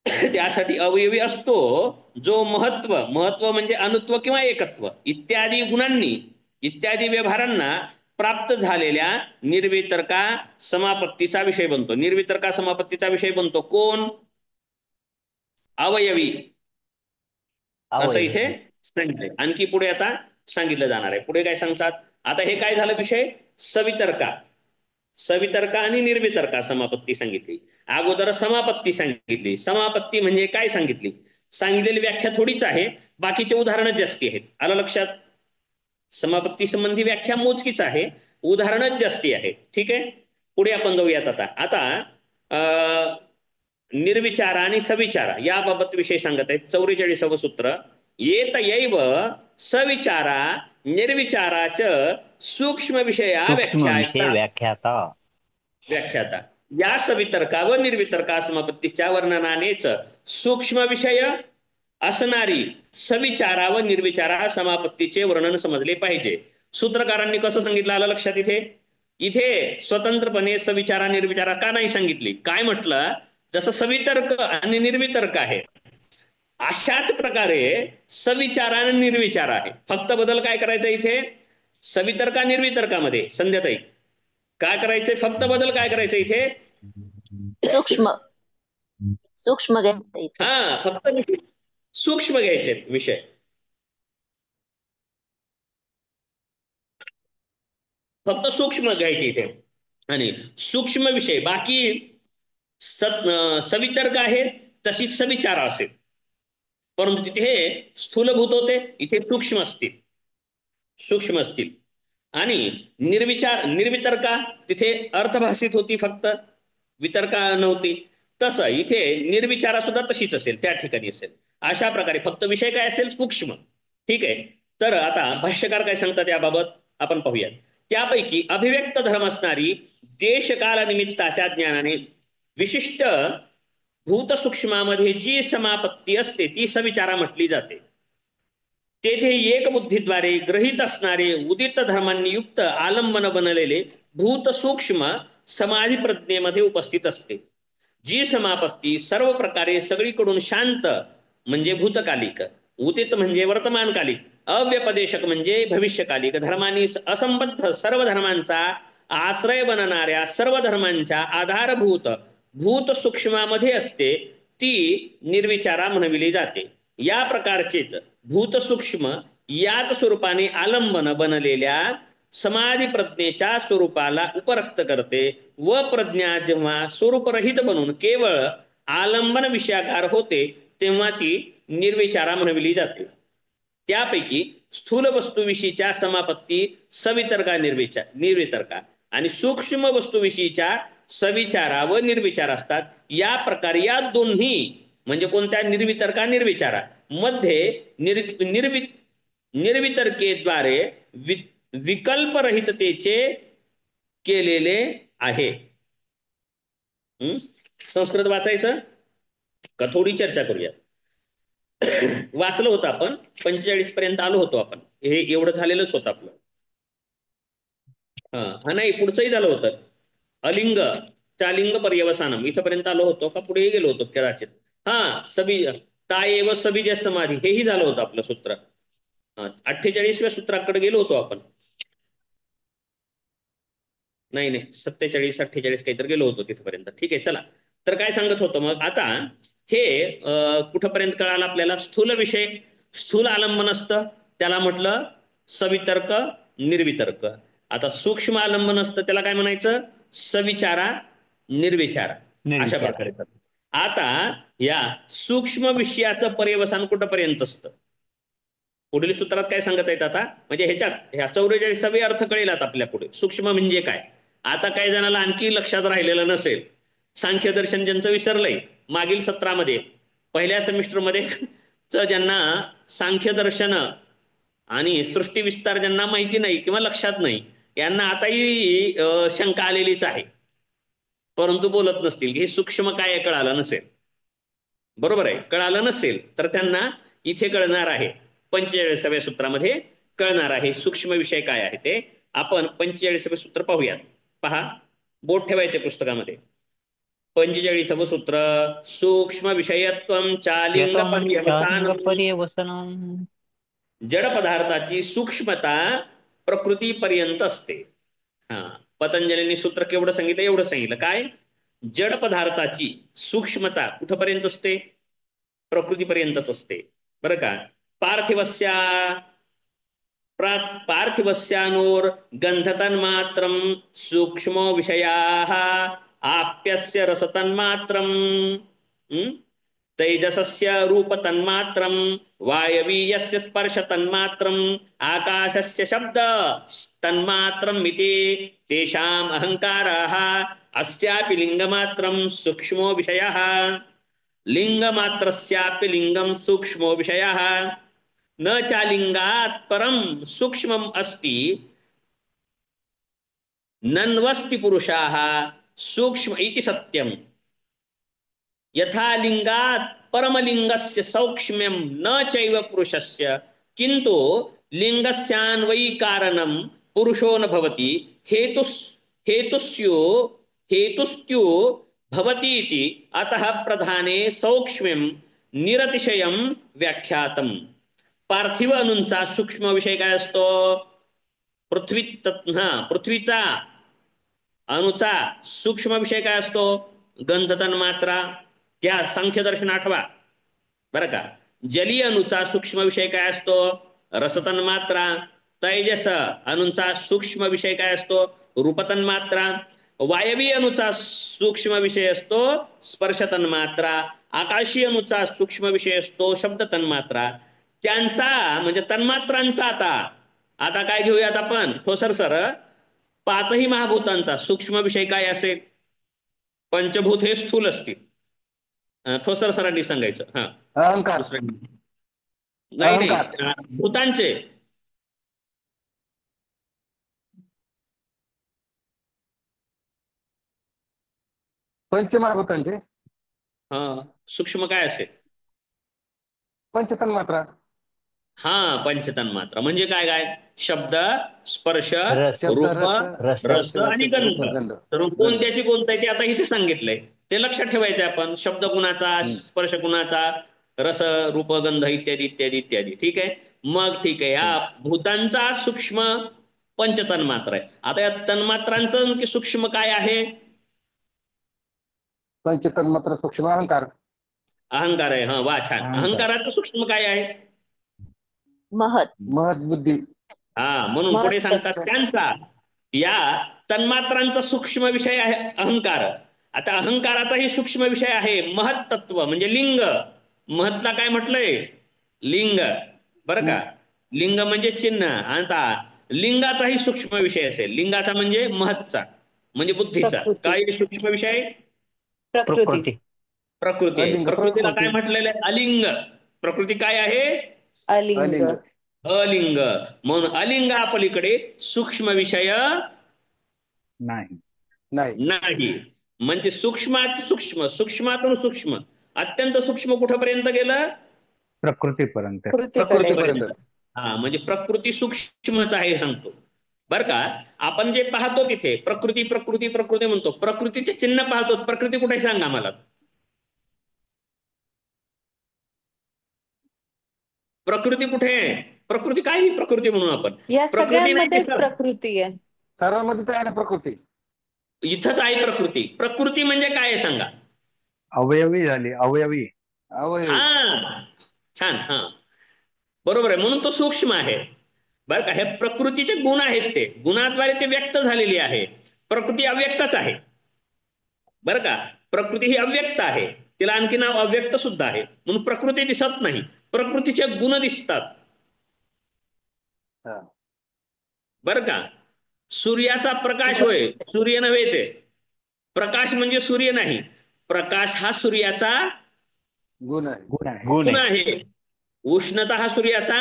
Speaker 1: त्यासाठी अवयवी असतो जो महत्व, महत्व म्हणजे अनुत्व किंवा एकत्व इत्यादी गुणांनी, इत्यादी व्यवहारांना प्राप्त झालेल्या निर्वितर्का समापत्तीचा विषय बनतो. निर्वितर्का समापत्तीचा विषय बनतो कोण? अवयवी. असं इथे सांगितलंय. आणखी पुढे आता सांगितलं जाणार आहे. पुढे काय सांगतात? आता हे काय झालं विषय? सवितर्का, सवितर्का आणि निर्वितर्का समापत्ती सांगितली. अगोदर समापत्ती सांगितली. समापत्ती म्हणजे काय सांगितली? सांगितलेली व्याख्या थोडीच आहे, बाकीचे उदाहरणच जास्ती आहेत. आलं लक्षात? समापत्ती संबंधी व्याख्या मोजकीच आहे, उदाहरणच जास्ती आहे. ठीक आहे. पुढे आपण जाऊयात. आता निर्विचारा आणि सविचारा याबाबत विषय सांगत आहेत. 44व सूत्र. येत यैव सविचारा निर्विचाराच सूक्ष्म विषया
Speaker 3: व्याख्याता.
Speaker 1: व्याख्याता. या सवितर्का व निर्वितर्का समापत्तीच्या वर्णनानेच सूक्ष्म विषय असणारी सविचारा व निर्विचारा समापत्तीचे वर्णन समजले पाहिजे. सूत्रकारांनी कसं सांगितलं आलं लक्षात? इथे स्वतंत्रपणे सविचारा निर्विचारा का नाही सांगितली? काय म्हटलं? जसं सवितर्क आणि निर्वितर्क आहे, अशाच प्रकारे सविचार आणि निर्विचार आहे. फक्त बदल काय करायचा इथे? सवितर्का निर्वितर्कामध्ये संध्याताई काय करायचंय? फक्त बदल काय करायचं इथे?
Speaker 4: सूक्ष्म सूक्ष्म घ्यायचं.
Speaker 1: हा, फक्त सूक्ष्म घ्यायचे विषय. फक्त सूक्ष्म घ्यायचे इथे. आणि सूक्ष्म विषय बाकी सवितर्क आहे तशीच सविचार असेल, परंतु तिथे हे स्थूलभूत होते, इथे सूक्ष्म असतील, सूक्ष्म असतील. आणि निर्वितर्का तिथे अर्थभाषित होती, फक्त वितर्का नव्हती. तसं इथे निर्विचारा सुद्धा तशीच असेल, त्या ठिकाणी असेल. अशा प्रकारे फक्त विषय काय असेल? सूक्ष्म. ठीक आहे. तर आता भाष्यकार काय सांगतात याबाबत आपण पाहूयात. त्यापैकी अभिव्यक्त धर्म असणारी देशकाल निमित्ताच्या ज्ञानाने विशिष्ट भूत सूक्ष्मामध्ये जी समापत्ती असते ती सविचारा म्हटली जाते. तेथे एक बुद्धीद्वारे ग्रहित असणारे उदित धर्मांनी युक्त आलंबन बनलेले भूत सूक्ष्म समाधी प्रज्ञेमध्ये उपस्थित असते. जी समापत्ती सर्व प्रकारे सगळीकडून शांत म्हणजे भूतकालिक, उदित म्हणजे वर्तमानकालिक, अव्यपदेशक म्हणजे भविष्यकालिक, धर्मांनी असंबद्ध सर्व धर्मांचा आश्रय बनणाऱ्या सर्व धर्मांच्या आधारभूत भूत सूक्ष्मामध्ये असते, ती निर्विचारा म्हणविली जाते. या प्रकारचेच भूत सूक्ष्म याच स्वरूपाने आलंबन बनलेल्या समाधी प्रज्ञेच्या स्वरूपाला उपरक्त करते व प्रज्ञा जेव्हा स्वरूपरहित बनून केवळ आलंबन विषयाकार होते तेव्हा ती निर्विचारा म्हणविली जाते. त्यापैकी स्थूल वस्तूविषयीच्या समापत्ती सवितर्का निर्वितर्का आणि सूक्ष्म वस्तूविषयीच्या सविचारा व निर्विचार असतात. या प्रकारे या दोन्ही म्हणजे कोणत्या निर्वितर्का निर्विचारा मध्ये निर्वितर्केद्वारे विकल्परहिततेचे केलेले आहे. संस्कृत वाचायचं का थोडी चर्चा करूया. वाचलं होतं आपण 45 पर्यंत आलो होतो आपण, हे एवढं झालेलंच होतं आपलं. हा नाही पुढचंही झालं होतं, अलिंग चालिंग पर्यवसानम इथपर्यंत आलो होतो का पुढेही गेलो होतो कदाचित. हा सबी ताएव सबीज समाधी हेही झालं होतं आपलं सूत्र. 48व्या सूत्राकडे गेलो होतो आपण. नाही 47 48 काहीतरी गेलो होतो तिथपर्यंत. ठीक आहे चला. तर काय सांगत होतो मग आता हे कुठपर्यंत कळालं आपल्याला. स्थूल विषय स्थूल आलंबन असतं त्याला म्हटलं सवितर्क निर्वितर्क. आता सूक्ष्म आलंबन असतं त्याला काय म्हणायचं सविचारा निर्विचारा अशा प्रकारे. आता या सूक्ष्म विषयाचं पर्यवसान कुठपर्यंत असतं पुढील सूत्रात काय सांगत आहेत आता, म्हणजे ह्याच्यात ह्या 44 अर्थ कळेल आता आपल्या पुढे सूक्ष्म म्हणजे काय. आता काही जणाला आणखी लक्षात राहिलेलं नसेल, सांख्य दर्शन ज्यांचं विसरलंय मागील सत्रामध्ये पहिल्या सेमिस्टरमध्ये ज्यांना सांख्य दर्शन आणि सृष्टी विस्तार ज्यांना माहिती नाही किंवा लक्षात नाही यांना आताही शंका आलेलीच आहे, परंतु बोलत नसतील हे सूक्ष्म काय कळालं नसेल. बरोबर आहे, कळालं नसेल तर त्यांना इथे कळणार आहे, 45व्या सूत्रामध्ये कळणार आहे सूक्ष्म विषय काय आहे ते. आपण 45वे सूत्र पाहूयात. पहा बोट ठेवायचे पुस्तकामध्ये. 45वे सूत्र सूक्ष्म विषयत्वम चालिंग
Speaker 3: पर्यवसानम.
Speaker 1: जड पदार्थाची सूक्ष्मता प्रकृतीपर्यंत असते. हा पतंजलींनी सूत्र केवढं सांगितलं एवढं सांगितलं काय, जड पदार्थाची सूक्ष्मता कुठपर्यंत असते प्रकृतीपर्यंतच असते बरं का. पार्थिवस्या पार्थिवस्यानोर गंधतन्मात्रम सूक्ष्मो विषयाः आप्यस्य रसतन्मात्रम तैजसस्य रूपतन्मात्रम वायवीयस्य स्पर्शतन्मात्रम आकाशस्य शब्द तन्मात्रम इति तेषाम् अहंकाराः अस्यापि लिंगमात्रम सूक्ष्मो विषयः लिंगमात्रस्यापि लिंगम सूक्ष्मो विषयः न चालिंगात् परम सूक्ष्मम अस्ति नन्वस्ति पुरुषाः सूक्ष्म इति सत्यम यथा लिंगात् परमलिंगस्य सौक्ष्म्यम न चैव पुरुषस्य किंतु लिंगस्यान्वयी कारणम पुरुषो न भवति हेतुस्यो भवति इति अतः प्रधाने सौक्ष्म्यम निरतिशयम व्याख्यातम. पार्थिव अणूंचा सूक्ष्म विषय काय असतो पृथ्वीचा अणूचा सूक्ष्म विषय काय असतो गंध तन्मात्रा. त्या सांख्य दर्शन आठवा बरं का. जलीय अणूचा सूक्ष्म विषय काय असतो रसतन्मात्रा. तैजस अणूंचा सूक्ष्म विषय काय असतो रूपतन्मात्रा. वायवीय अणूचा सूक्ष्म विषय असतो स्पर्श तन्मात्रा. आकाशीय अणूचा सूक्ष्म विषय असतो शब्द तन्मात्रा. त्यांचा म्हणजे तन्मात्रांचा आता काय घेऊयात आपण ठोसर सर. पाचही महाभूतांचा सूक्ष्म विषय काय असेल पंचभूत हे स्थूल असतील. ठोसर सरांनी सांगायचं. हा
Speaker 5: अहंकार
Speaker 1: नाही भूतांचे
Speaker 5: पंचमहाभूतांचे
Speaker 1: हा सूक्ष्म काय असेल
Speaker 5: पंचतन्मात्रा.
Speaker 1: हा पंचतन्मात्रा म्हणजे काय काय? शब्द, स्पर्श,
Speaker 3: रस
Speaker 5: शब्द,
Speaker 1: रूप,
Speaker 3: रस
Speaker 1: रस आणि गंध.
Speaker 5: गंध.
Speaker 1: तर कोणत्याची कोणतं आहे ते आता इथे सांगितलंय, ते लक्षात ठेवायचं आपण. शब्द गुणाचा, स्पर्श गुणाचा, रस, रूप, गंध इत्यादी इत्यादी इत्यादी. ठीक आहे. मग ठीक आहे, या भूतांचा सूक्ष्म पंचतन्मात्रा आहे. आता या तन्मात्रांचं नक्की सूक्ष्म काय आहे?
Speaker 5: पंचतन्मात्रा सूक्ष्म अहंकार.
Speaker 1: अहंकार आहे. हा, वा, छान.
Speaker 3: अहंकार.
Speaker 1: अहंकाराचं सूक्ष्म काय आहे?
Speaker 4: महत.
Speaker 5: महत बुद्धी.
Speaker 1: हा, म्हणून पुढे सांगतात त्यांचा या तन्मात्रांचा सूक्ष्म विषय आहे अहंकार. आता अहंकाराचाही सूक्ष्म विषय आहे महत्तत्व म्हणजे लिंग. महतला काय म्हटलंय? लिंग. बरं का? लिंग म्हणजे चिन्ह. आता लिंगाचाही सूक्ष्म विषय असेल. लिंगाचा म्हणजे महतचा म्हणजे बुद्धीचा.
Speaker 2: प्रकृती.
Speaker 1: काय सूक्ष्म विषय?
Speaker 2: प्रकृती.
Speaker 1: प्रकृती आहे.
Speaker 5: अलिंग,
Speaker 1: प्रकृतीला
Speaker 5: प्रकृती.
Speaker 1: काय म्हटलेलं आहे? अलिंग. प्रकृती काय आहे?
Speaker 2: अलिंग.
Speaker 5: अलिंग.
Speaker 1: अलिंग. म्हणून अलिंगापलीकडे सूक्ष्म विषय
Speaker 3: नाही.
Speaker 5: नाही.
Speaker 1: नाही. म्हणजे सूक्ष्मात सूक्ष्म, सूक्ष्मातून सूक्ष्म, अत्यंत सूक्ष्म कुठपर्यंत गेलं?
Speaker 3: प्रकृतीपर्यंत.
Speaker 1: प्रकृतीपर्यंत. हा, म्हणजे प्रकृती सूक्ष्मच आहे सांगतो. बर का? आपण जे पाहतो तिथे प्रकृती प्रकृती प्रकृती म्हणतो, प्रकृतीचे चिन्ह पाहतो. प्रकृती कुठे सांगा मला? प्रकृती कुठे आहे? प्रकृती काही प्रकृती म्हणून आपण
Speaker 2: या
Speaker 1: प्रकृती नाही
Speaker 2: सगळ्यांमध्येच
Speaker 1: दिसत.
Speaker 2: प्रकृती आहे.
Speaker 5: सर्वांमध्येच आहे ना प्रकृती.
Speaker 1: इथंच आहे प्रकृती. प्रकृती म्हणजे काय आहे सांगा?
Speaker 3: अवयवी झाली, अवयवी.
Speaker 5: अवयवी.
Speaker 1: हा, छान. हा, बरोबर आहे. म्हणून तो सूक्ष्म आहे. बरं का? हे प्रकृतीचे गुण आहेत, ते गुणाद्वारे ते व्यक्त झालेली आहे. प्रकृती अव्यक्तच आहे. बरं का? प्रकृती ही अव्यक्त आहे. तिला आणखी नाव अव्यक्त सुद्धा आहे. म्हणून प्रकृती दिसत नाही, प्रकृतीचे गुण दिसतात.
Speaker 5: हा.
Speaker 1: बरं का? सूर्याचा प्रकाश होय, सूर्य नव्हे ते. प्रकाश म्हणजे सूर्य नाही. प्रकाश हा सूर्याचा
Speaker 5: गुण आहे.
Speaker 1: गुण आहे. उष्णता हा सूर्याचा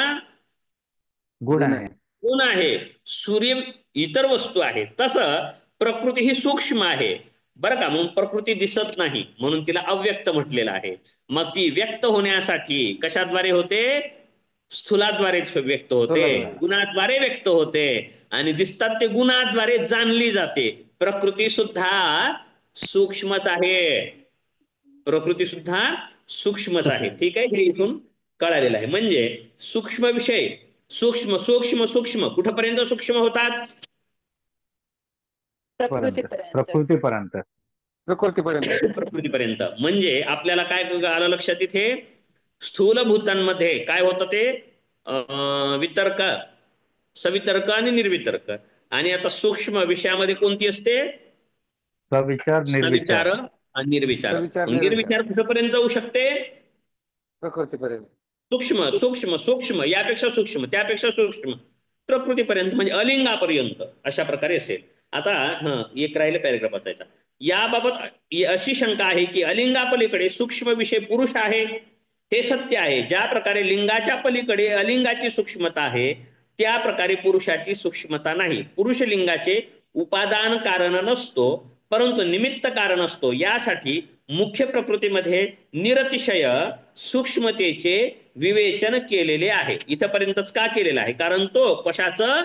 Speaker 3: गुण आहे.
Speaker 1: गुण आहे. सूर्य इतर वस्तू आहे, तसं प्रकृती ही सूक्ष्म आहे. बरं का? म्हणून प्रकृती दिसत नाही, म्हणून तिला अव्यक्त म्हटलेलं आहे. मग ती व्यक्त होण्यासाठी कशाद्वारे होते? स्थूलाद्वारेच व्यक्त होते, गुणाद्वारे व्यक्त होते. आणि दिसतात ते गुणाद्वारे जाणली जाते. प्रकृती सुद्धा सूक्ष्मच आहे. प्रकृती सुद्धा सूक्ष्मच आहे. ठीक आहे, हे इथून कळालेलं आहे. म्हणजे सूक्ष्म विषय, सूक्ष्म सूक्ष्म सूक्ष्म कुठपर्यंत सूक्ष्म होतात?
Speaker 3: प्रकृतीपर्यंत.
Speaker 1: प्रकृतीपर्यंत. म्हणजे आपल्याला काय आलं लक्षात इथे? स्थूल भूतांमध्ये काय होतं ते? वितर्क, सवितर्क आणि निर्वितर्क. आणि आता सूक्ष्म विषयामध्ये कोणती असते?
Speaker 3: सविचार, निर्विचार.
Speaker 1: सविचार आणि निर्विचार.
Speaker 5: सविचार,
Speaker 1: निर्विचार कुठपर्यंत जाऊ शकते?
Speaker 5: प्रकृतीपर्यंत.
Speaker 1: सूक्ष्म सूक्ष्म सूक्ष्म, यापेक्षा सूक्ष्म, त्यापेक्षा सूक्ष्म, प्रकृतीपर्यंत म्हणजे अलिंगापर्यंत. अशा प्रकारे असेल. आता एक राहिले पॅरेग्राफ वाचायचा. याबाबत अशी शंका आहे की अलिंगापलीकडे सूक्ष्म विषय पुरुष आहे, हे सत्य आहे. ज्या प्रकारे लिंगाच्या पलीकडे अलिंगाची सूक्ष्मता आहे, त्या प्रकारे पुरुषाची सूक्ष्मता नाही. पुरुष लिंगाचे उपादान कारण नसतो, परंतु निमित्त कारण असतो. यासाठी मुख्य प्रकृतीमध्ये निरतिशय सूक्ष्मतेचे विवेचन केलेले आहे. इथपर्यंतच का केलेलं आहे? कारण तो कशाचं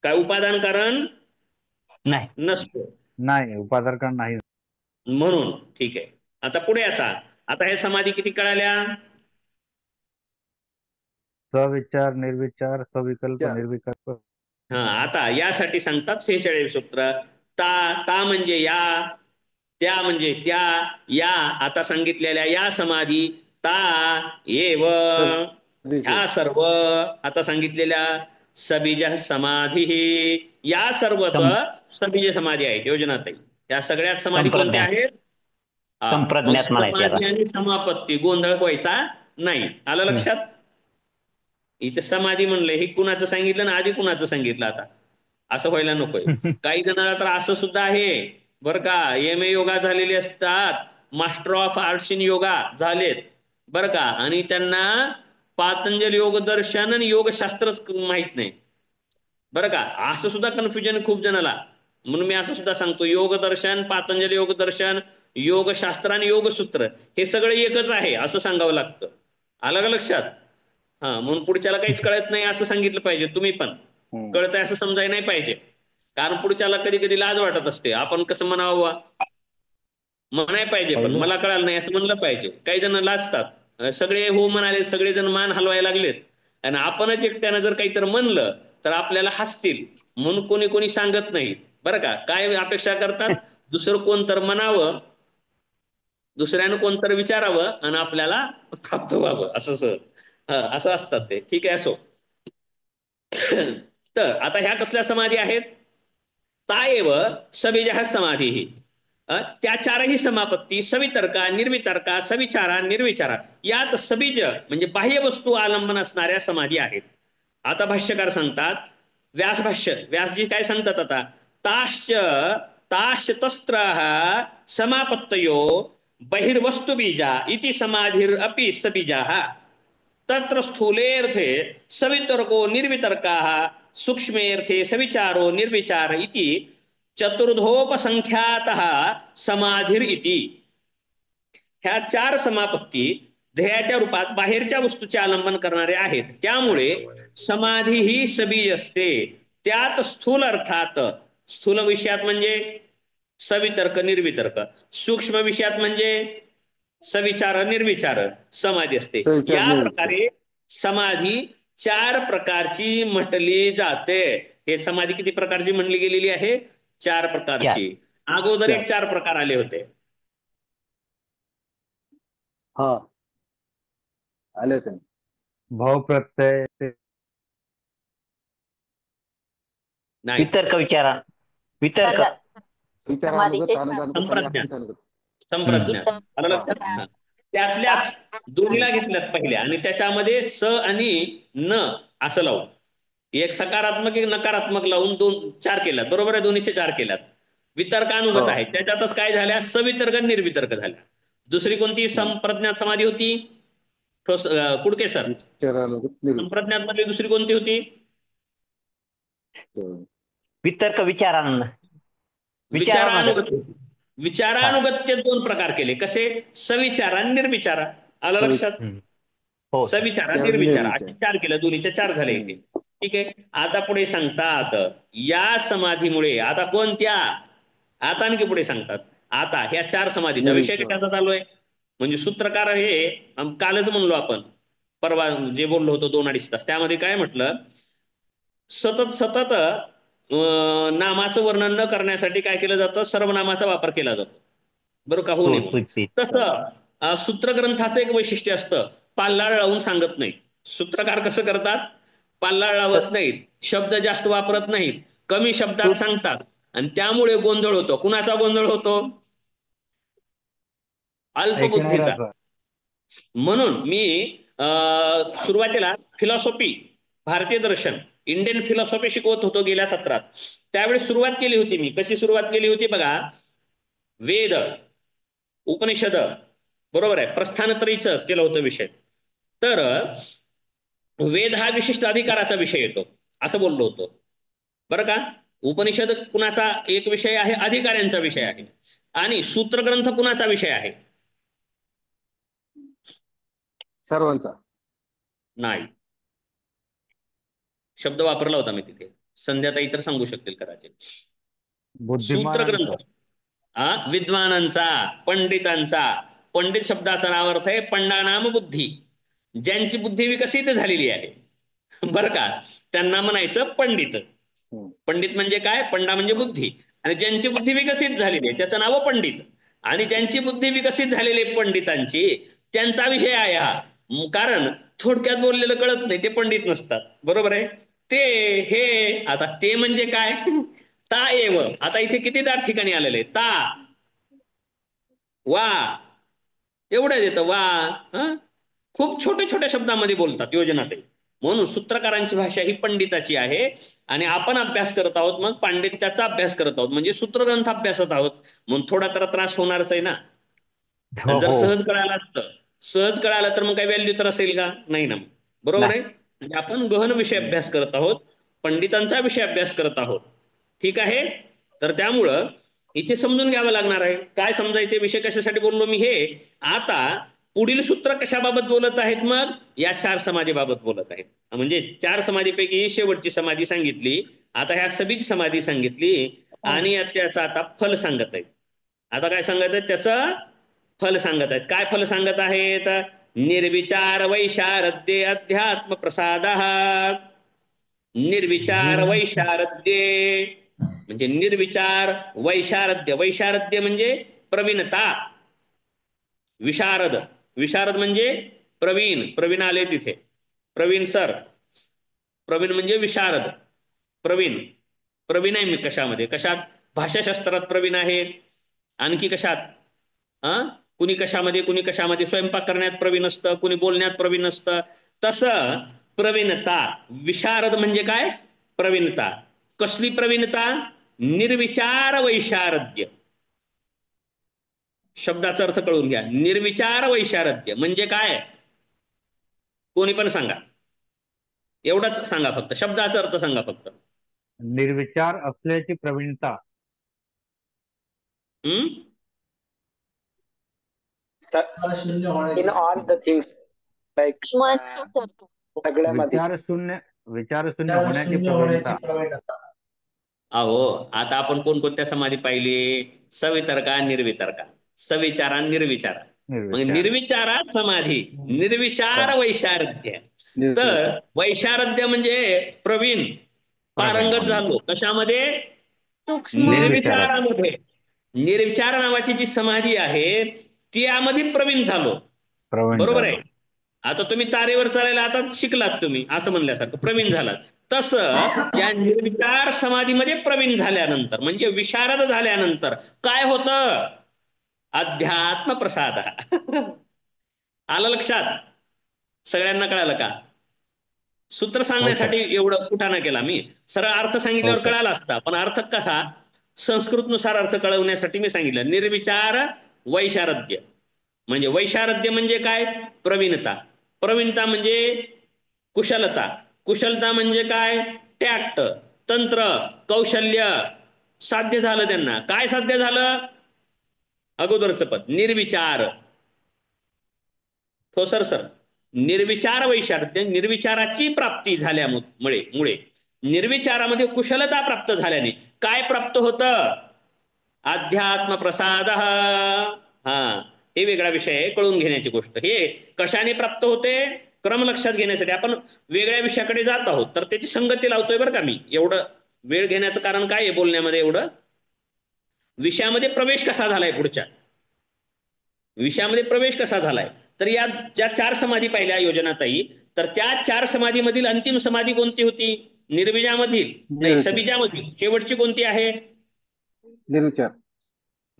Speaker 1: काय उपादान कारण
Speaker 3: नाही.
Speaker 1: नसतो,
Speaker 3: नाही, उपादान कारण नाही.
Speaker 1: म्हणून. ठीक आहे. आता पुढे आता हे समाधी किती कळाल्या?
Speaker 3: सविचार, निर्विचार, सविकल्प, निर्विकल्प.
Speaker 1: हा, आता यासाठी सांगतात 46 सूत्र. ता म्हणजे या, त्या म्हणजे त्या, या आता सांगितलेल्या या समाधी, ता एव ह्या सर्व आता सांगितलेल्या सबीज समाधी, या सर्वच सबीज समाधी आहेत योजनाताई. या सगळ्यात समाधी कोणत्या आहेत?
Speaker 3: संप्रज्ञात म्हणायचे आता.
Speaker 1: समाधी आणि समापत्ती गोंधळ व्हायचा नाही. आलं लक्षात? इथं समाधी म्हणलं हे कुणाचं सांगितलं ना आधी कुणाचं सांगितलं आता? असं व्हायला नकोय. काही जणांना तर असं सुद्धा आहे बरं का, MA योगा झालेले असतात, master of arts in yoga झालेत बरं का, आणि त्यांना पातंजल योग दर्शन आणि योगशास्त्रच माहित नाही बरं का. असं सुद्धा कन्फ्युजन खूप जणाला. म्हणून मी असं सुद्धा सांगतो, योग दर्शन, पातंजल योग दर्शन, योगशास्त्र आणि योगसूत्र हे सगळं एकच आहे असं सांगावं लागतं. आलं का लक्षात? म्हणून पुढच्याला काहीच कळत नाही असं सांगितलं पाहिजे तुम्ही पण. कळतंय असं समजाय नाही पाहिजे. कारण पुढच्याला कधी कधी लाज वाटत असते. आपण कसं म्हणावं म्हणाय पाहिजे, पण मला कळालं नाही असं म्हणलं पाहिजे. काही जण लाजतात. सगळे हो म्हणाले, सगळेजण मान हलवायला लागलेत आणि आपणच एकट्यानं जर काहीतरी म्हणलं तर आपल्याला हसतील म्हणून कोणी कोणी सांगत नाही बरं का. काय अपेक्षा करतात, दुसरं कोण तर म्हणावं, दुसऱ्यानं कोणतरी विचारावं आणि आपल्याला प्राप्त व्हावं असं असं असतात ते. ठीक आहे, असो. तर आता ह्या कसल्या समाधी आहेत, ताएव सविजः समाधी ही. त्या चारही समापत्ती सवितर्का, निर्वितर्का, सविचारा, निर्विचारा यात सबीज म्हणजे बाह्य वस्तू आलंबन असणाऱ्या समाधी आहेत. आता भाष्यकार सांगतात, व्यासजी काय सांगतात आता, ताश्च तस्त्राः समापत्तयो बहिर्वस्तु बीजा इति समाधिर अपि सबीजाः तत्र स्थूलेर्थे सवितर्को निर्वितर्काः सूक्ष्मेर्थे सविचारो निर्विचार इति चतुर्धोपसंख्यातः समाधिर इति. ह्या चार समापत्ती ध्येयाच्या रूपात बाहेरच्या वस्तूचे आलंबन करणारे आहेत. त्यामुळे समाधी ही सबीज असते. त्यात स्थूल अर्थात, स्थूल विषयात म्हणजे सवितर्क निर्वितर्क, सूक्ष्म विषयात म्हणजे सविचार निर्विचार समाधी असते. या प्रकारे समाधी चार प्रकारची म्हटली जाते. हे समाधी किती प्रकारची म्हणली गेलेली आहे, चार प्रकारची. अगोदर एक चार प्रकार आले होते.
Speaker 5: आले होते.
Speaker 3: भाव प्रत्यय
Speaker 1: नाही,
Speaker 3: वितर्क विचारा, वितर्क
Speaker 1: संप्रज्ञात आलं लक्षात. त्यातल्याच दोन्हीला घेतल्यात पहिल्या आणि त्याच्यामध्ये स आणि न असं लावून, एक सकारात्मक एक नकारात्मक लावून चार केल्यात. बरोबर आहे, दोन्हीचे चार केल्यात. वितर्कानुगत आहे त्याच्यातच काय झाल्या, सवितर्क निर्वितर्क झाल्या. दुसरी कोणती संप्रज्ञात समाधी होती, कुडके सर, संप्रज्ञात मध्ये दुसरी कोणती होती,
Speaker 3: वितर्क विचारानंद
Speaker 1: विचारानुगत. विचारानुगतचे दोन प्रकार केले. कसे, सविचारा निर्विचारा. आलं लक्षात, सविचारा निर्विचारा असे चार केलं, दोन्हीचे चार झाले इथे. ठीक आहे. आता पुढे सांगतात या समाधीमुळे, आता कोणत्या, आता आणखी पुढे सांगतात, आता ह्या चार समाधीचा विषय कशाचा चालू आहे, म्हणजे सूत्रकार हे कालच म्हणलो आपण, परवा जे बोललो होतो 2-2.5 तास, त्यामध्ये काय म्हटलं, सतत नामाचं वर्णन न करण्यासाठी काय केलं जातं, सर्वनामाचा वापर केला जातो. बरोबर का, हो नाही. तसं सूत्रग्रंथाचं एक वैशिष्ट्य असतं, पाल्लाळ लावून सांगत नाही. सूत्रकार कसं करतात, पाल्लाळ लावत नाहीत, शब्द जास्त वापरत नाहीत, कमी शब्दात सांगतात आणि त्यामुळे गोंधळ होतो. कुणाचा गोंधळ होतो, अल्पबुद्धीचा. म्हणून मी सुरुवातीला फिलॉसॉफी, भारतीय दर्शन, इंडियन फिलॉसॉफी शिकवत होतो गेल्या सत्रात. त्यावेळी सुरुवात केली होती मी. कशी सुरुवात केली होती बघा, वेद उपनिषद, बरोबर आहे, प्रस्थानत्रयीचं केलं होतं विषय. तर वेद हा विशिष्ट अधिकाराचा विषय येतो असं बोललो होतो, बरं का. उपनिषद कुणाचा एक विषय आहे, अधिकाऱ्यांचा विषय आहे. आणि सूत्रग्रंथ कुणाचा विषय आहे,
Speaker 5: सर्वांचा.
Speaker 1: नाही, शब्द वापरला होता मी तिथे, संध्याताई तर सांगू शकतील कदाचित. सूत्रग्रंथ विद्वानांचा, पंडितांचा. पंडित शब्दाचा नाव अर्थ आहे पंडानाम बुद्धी, ज्यांची बुद्धी विकसित झालेली आहे, बरं का, त्यांना म्हणायचं पंडित. पंडित म्हणजे काय, पंडा म्हणजे बुद्धी, आणि ज्यांची बुद्धी विकसित झालेली आहे त्याचं नाव पंडित. आणि ज्यांची बुद्धी विकसित झालेली पंडितांची, त्यांचा विषय आहे हा. कारण थोडक्यात बोललेलं कळत नाही, ते पंडित नसतात, बरोबर आहे. ते हे आता ते म्हणजे काय, ता एव. आता इथे किती ठिकाणी आलेले, ता, वा, एवढंच येतं, वा. खूप छोट्या छोट्या शब्दामध्ये बोलतात योजनाताई. म्हणून सूत्रकारांची भाषा ही पंडिताची आहे आणि आपण अभ्यास करत आहोत, मग पांडित्याचा अभ्यास करत आहोत, म्हणजे सूत्रग्रंथ अभ्यासत आहोत. म्हणून थोडा तर त्रास होणारच आहे ना. जर सहज कळालं असतं, सहज कळालं तर मग काही व्हॅल्यू तर असेल का, नाही ना, बरोबर आहे. म्हणजे आपण गहन विषय अभ्यास करत आहोत, पंडितांचा विषय अभ्यास करत आहोत. ठीक आहे. तर त्यामुळं इथे समजून घ्यावं लागणार आहे. काय समजायचे, विषय कशासाठी बोललो मी हे. आता पुढील सूत्र कशाबाबत बोलत आहेत? मग या 4 समाधीबाबत बोलत आहेत. म्हणजे 4 समाधीपैकी ही शेवटची समाधी सांगितली, आता ह्या सबीज समाधी सांगितली आणि त्याचं आता फल सांगत आहेत. आता काय सांगत आहेत? त्याचं फल सांगत आहेत. काय फल सांगत आहेत? निर्विचार वैशारद्ये अध्यात्म प्रसाद. निर्विचार वैशारद्ये म्हणजे निर्विचार वैशारद्य. वैशारद्य म्हणजे प्रवीणता. विशारद, विशारद म्हणजे प्रवीण. प्रवीण आले तिथे, प्रवीण सर. प्रवीण म्हणजे विशारद, प्रवीण. प्रवीण आहे मी कशामध्ये? कशात? भाषाशास्त्रात प्रवीण आहे. आणखी कशात? कुणी कशामध्ये, कुणी कशामध्ये. स्वयंपाक करण्यात प्रवीण असतं, कुणी बोलण्यात प्रवीण असतं. तसं प्रवीणता. विशारद म्हणजे काय? प्रवीणता. कसली प्रवीणता? निर्विचार वैशारद्य. शब्दाचा अर्थ कळून घ्या. निर्विचार वैशारद्य म्हणजे काय? कोणी पण सांगा, एवढाच सांगा फक्त, शब्दाचा अर्थ सांगा फक्त.
Speaker 3: निर्विचार असल्याची प्रवीणता.
Speaker 5: In all the things like सगळ्यामध्ये
Speaker 3: विचार शून्य होण्याची प्रवीणता.
Speaker 1: अहो आता आपण कोणकोणत्या समाधी पाहिली? सवितर्का, निर्वितर्का. सविचारा, निर्विचारा. मग निर्विचारा समाधी, निर्विचार वैशारद्य. तर वैशारद्य म्हणजे प्रवीण, पारंगत झालो. कशामध्ये? निर्विचारामध्ये. निर्विचार नावाची जी समाधी आहे ती यामध्ये प्रवीण झालो. बरोबर आहे. आता तुम्ही तारेवर चालायला आता शिकलात तुम्ही, असं म्हणल्यासारखं प्रवीण झालात. तसं त्या निर्विचार समाधीमध्ये प्रवीण झाल्यानंतर म्हणजे विशारद झाल्यानंतर काय होतं? अध्यात्म प्रसाद. आलं लक्षात? सगळ्यांना कळालं का? सूत्र सांगण्यासाठी एवढं कुठाना केला मी. सरळ अर्थ सांगितल्यावर कळाला असता, पण अर्थ कसा? संस्कृतनुसार अर्थ कळवण्यासाठी मी सांगितलं. निर्विचार वैशारद्य म्हणजे वैशारद्य म्हणजे काय? प्रवीणता. प्रवीणता म्हणजे कुशलता. कुशलता म्हणजे काय? टॅक्ट, तंत्र, कौशल्य साध्य झालं त्यांना. काय साध्य झालं? अगोदरचं पद निर्विचार. ठोसर सर. निर्विचार वैशारद्य, निर्विचाराची प्राप्ती झाल्यामुळे, निर्विचारामध्ये कुशलता प्राप्त झाल्याने काय प्राप्त होतं? अध्यात्म प्रसाद. हे वेगळा विषय आहे, कळून घेण्याची गोष्ट. हे कशाने प्राप्त होते? क्रम लक्षात घेण्यासाठी आपण वेगळ्या विषयाकडे जात आहोत, तर त्याची संगती लावतोय बरं का मी. एवढं वेळ घेण्याचं कारण काय आहे बोलण्यामध्ये? एवढं विषयामध्ये प्रवेश कसा झालाय, पुढच्या विषयामध्ये प्रवेश कसा झालाय. तर या ज्या 4 समाधी पाहिल्या योजनाताई, तर त्या 4 समाधीमधील अंतिम समाधी कोणती होती? निर्विजामधील नाही, सबीजामधील शेवटची कोणती आहे?
Speaker 5: निर्विचार.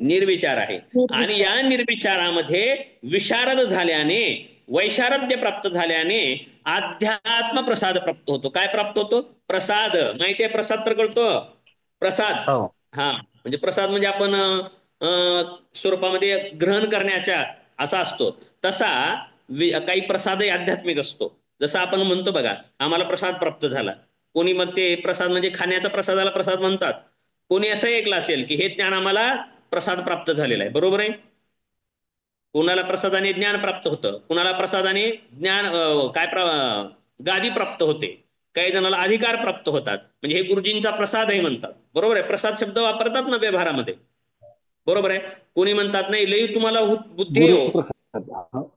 Speaker 1: निर्विचार आहे. आणि या निर्विचारामध्ये विशारद झाल्याने, वैशारद्य प्राप्त झाल्याने अध्यात्म प्रसाद प्राप्त होतो. काय प्राप्त होतो? प्रसाद. माहितीये प्रसाद तर कळतो? प्रसाद. म्हणजे प्रसाद म्हणजे आपण स्वरूपामध्ये ग्रहण करण्याच्या असा असतो. तसा काही प्रसादही आध्यात्मिक असतो. जसं आपण म्हणतो बघा, आम्हाला प्रसाद प्राप्त झाला. कोणी मग ते प्रसाद म्हणजे खाण्याचा प्रसादाला प्रसाद म्हणतात. कोणी असं ऐकलं असेल की हे ज्ञान आम्हाला प्रसाद प्राप्त झालेला आहे. बरोबर आहे. कोणाला प्रसादाने ज्ञान प्राप्त होतं, कुणाला प्रसादाने ज्ञान गादी प्राप्त होते, काही जणांना अधिकार प्राप्त होतात. म्हणजे हे गुरुजींचा प्रसाद आहे म्हणतात. बरोबर आहे. प्रसाद शब्द वापरतात ना व्यवहारामध्ये. बरोबर आहे. कोणी म्हणतात नाही लई तुम्हाला बुद्धी हो,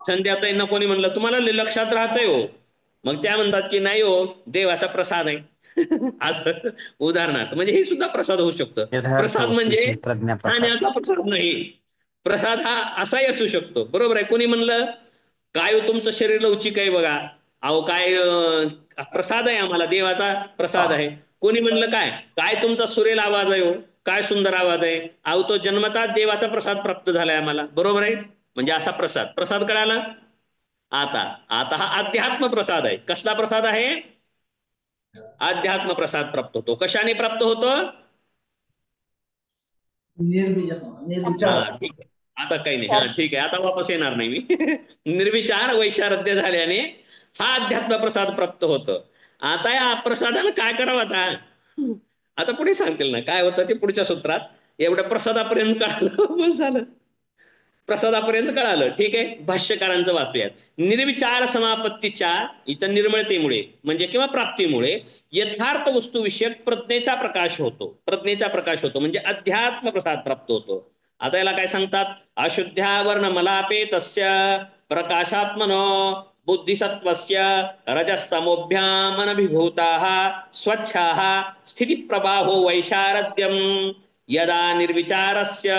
Speaker 1: संध्याताईंना कोणी म्हणलं तुम्हाला लक्षात राहतंय हो, मग त्या म्हणतात की नाही हो देवाचा प्रसाद आहे. असं उदाहरणार्थ म्हणजे हे सुद्धा प्रसाद होऊ शकतं. प्रसाद म्हणजे खाण्याचा प्रसाद नाही, प्रसाद हा असाही असू शकतो. बरोबर आहे. कोणी म्हणलं काय हो तुमचं शरीर लवचिक आहे बघा, अहो काय प्रसाद आहे, आम्हाला देवाचा प्रसाद आहे. कोणी म्हणलं काय काय तुमचा सुरेल आवाज आहे हो, काय सुंदर आवाज आहे, अहो तो जन्मतःच देवाचा प्रसाद प्राप्त झालाय आम्हाला. बरोबर आहे. म्हणजे असा प्रसाद. प्रसाद कळाला? आता हा अध्यात्म प्रसाद आहे. कसला प्रसाद आहे? अध्यात्म प्रसाद प्राप्त होतो. कशाने प्राप्त होतो? ठीक आहे, आता काही नाही. ठीक आहे, आता वापस येणार नाही मी. निर्विचार वैशारद्य झाल्याने हा अध्यात्म प्रसाद प्राप्त होतो. आता या प्रसादाला काय करावं? आता पुढे सांगतील ना काय होतं ते पुढच्या सूत्रात. एवढ्या प्रसादापर्यंत कळालं झालं. प्रसादापर्यंत कळालं. ठीक आहे, भाष्यकारांचं वाचूयात. निर्विचार समापत्तीच्या इथं निर्मळतेमुळे म्हणजे किंवा प्राप्तीमुळे यथार्थ वस्तुविषयक प्रज्ञेचा प्रकाश होतो. प्रज्ञेचा प्रकाश होतो म्हणजे अध्यात्म प्रसाद प्राप्त होतो. आता याला काय सांगतात? अशुद्ध्यावर्ण मलापे तस्य प्रकाशात्मनो बुद्धिसत्वस्य रजस्तमोभ्यामनभिभूताः स्वच्छाः स्थितिप्रभाहो वैशारद्यम यदा निर्विचारस्य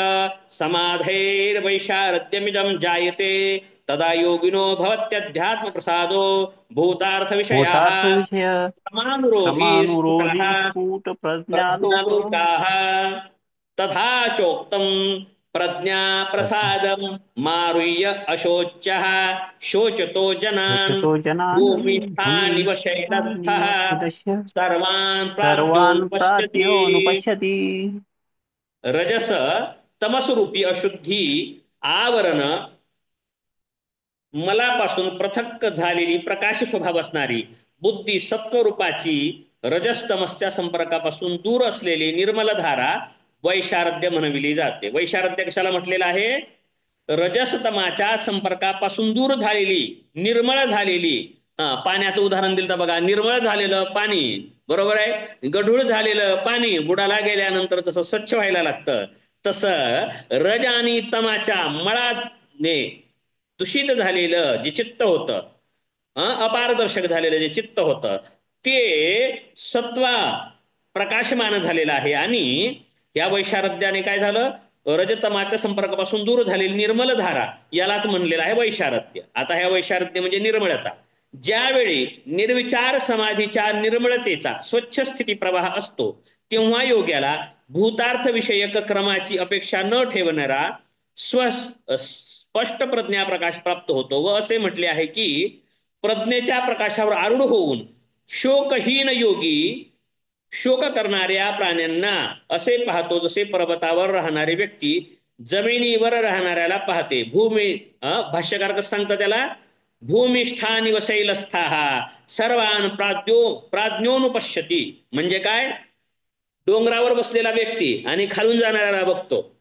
Speaker 1: समाधैर्वैशारद्यमिदं जायते तदा योगिनो भवत्यध्यात्म प्रसादो भूतार्थ विषयाः समानुरोगी
Speaker 6: स्फुट प्रज्ञालोक
Speaker 1: तथा चोक्तम प्रज्ञा प्रसादम मारुह्य अशोच्यः शोचतो जनान् भूमिष्ठानिव शैलस्थः सर्वान् प्राज्ञोनुपश्यति. रजस तमस्वरूपी अशुद्धी आवरण मलापासून पृथक् झालेली प्रकाश स्वभाव असणारी बुद्धी सत्वरूपाची रजस्तमसच्या संपर्कापासून दूर असलेली निर्मल धारा वैशारद्य म्हणविली जाते. वैशारद्य कशाला म्हटलेलं आहे? रजस्तमाच्या संपर्कापासून दूर झालेली, निर्मळ झालेली. पाण्याचं उदाहरण दिलं तर बघा, निर्मळ झालेलं पाणी, बरोबर आहे, गढूळ झालेलं पाणी बुडाला गेल्यानंतर जसं स्वच्छ व्हायला लागतं तसं रज आणि तमाच्या मळाने दूषित झालेलं जे चित्त होतं, अपारदर्शक झालेलं जे चित्त होतं ते सत्वा प्रकाशमान झालेलं आहे. आणि या वैशारद्याने काय झालं? रजतमाच्या संपर्कापासून दूर झालेली निर्मल धारा, यालाच म्हणलेलं आहे वैशारद्य. आता ह्या वैशारद्य म्हणजे निर्मळता. ज्यावेळी निर्विचार समाधीच्या निर्मळतेचा स्वच्छ स्थिती प्रवाह असतो तेव्हा योग्याला भूतार्थ विषयक क्रमाची अपेक्षा न ठेवणारा स्पष्ट प्रज्ञा प्रकाश प्राप्त होतो. व असे म्हटले आहे की प्रज्ञेच्या प्रकाशावर आरूढ होऊन शोकहीन योगी शोक करणाऱ्या प्राण्यांना असे पाहतो जसे पर्वतावर राहणारे व्यक्ती जमिनीवर राहणाऱ्याला पाहते. भाष्यकार कसं सांगतं त्याला? भूमिष्ठानिव शैलस्थाः सर्वान् प्राज्ञोनुपश्यति. म्हणजे काय? डोंगरावर बसलेला व्यक्ती आणि खालून जाणाऱ्याला बघतो.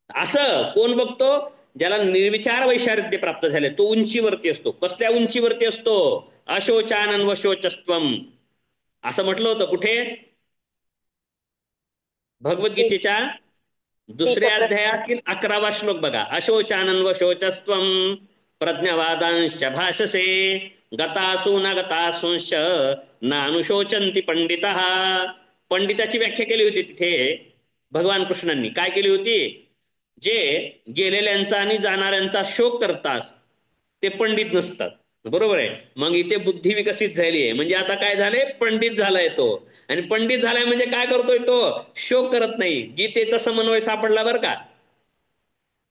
Speaker 1: असं कोण बघतो? ज्याला निर्विचार वैशारद्य प्राप्त झाले, तो उंचीवरती असतो. कसल्या उंचीवरती असतो? अशोचानन व शोचस्त्वम असं म्हटलं होतं. कुठे? भगवद्गीतेच्या दुसऱ्या अध्यायातील 11वा श्लोक बघा. अशोचानन व शोचस्त्वम प्रज्ञवादांश्च भाषसे गतासु न गतासूंश्च नानुशोचन्ति पंडितः. पंडिताची व्याख्या केली होती तिथे भगवान कृष्णांनी. काय केली होती? जे गेलेल्यांचा आणि जाणाऱ्यांचा शोक करतात ते पंडित नसतात. बरोबर आहे. मग इथे बुद्धी विकसित झाली आहे म्हणजे आता काय झाले? पंडित झालाय तो. आणि पंडित झालाय म्हणजे काय करतोय तो? शोक करत नाही. गीतेचा समन्वय सापडला बरं का.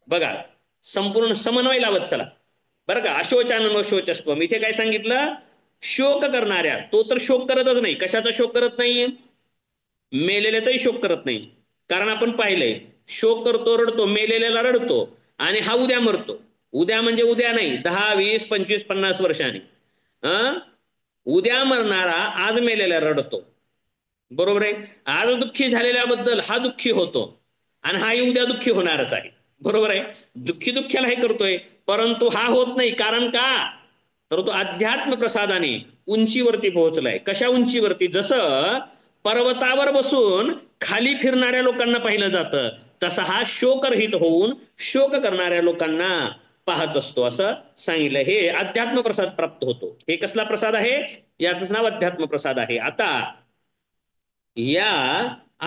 Speaker 1: बघा, संपूर्ण समन्वय लावत चला बरं का. अशोचानन व शोचस्त्वम इथे काय सांगितलं? शोक करणाऱ्या. तो तर शोक करतच नाही. कशाचा शोक करत नाही? मेलेल्याचाही शोक करत नाही. कारण आपण पाहिलंय, शोक करतो, रडतो, मेलेल्याला रडतो आणि हा उद्या मरतो. उद्या म्हणजे उद्या नाही, 10, 20, 25, 50 वर्षांनी. उद्या मरणारा आज मेलेला रडतो. बरोबर आहे. आज दुःखी झालेल्याबद्दल हा दुःखी होतो आणि हाही उद्या दुःखी होणारच आहे. बरोबर आहे. दुःखी दुःख्याला हे करतोय, परंतु हा होत नाही. कारण का? तर तो अध्यात्म प्रसादाने उंचीवरती पोहोचलाय. कशा उंचीवरती? जसं पर्वतावर बसून खाली फिरणाऱ्या लोकांना पाहिलं जातं तसा हा शोकरहित होऊन शोक करणाऱ्या लोकांना पाहत असतो असं सांगितलं. हे अध्यात्म प्रसाद प्राप्त होतो. हे कसला प्रसाद आहे? याच नाव अध्यात्म प्रसाद आहे. आता या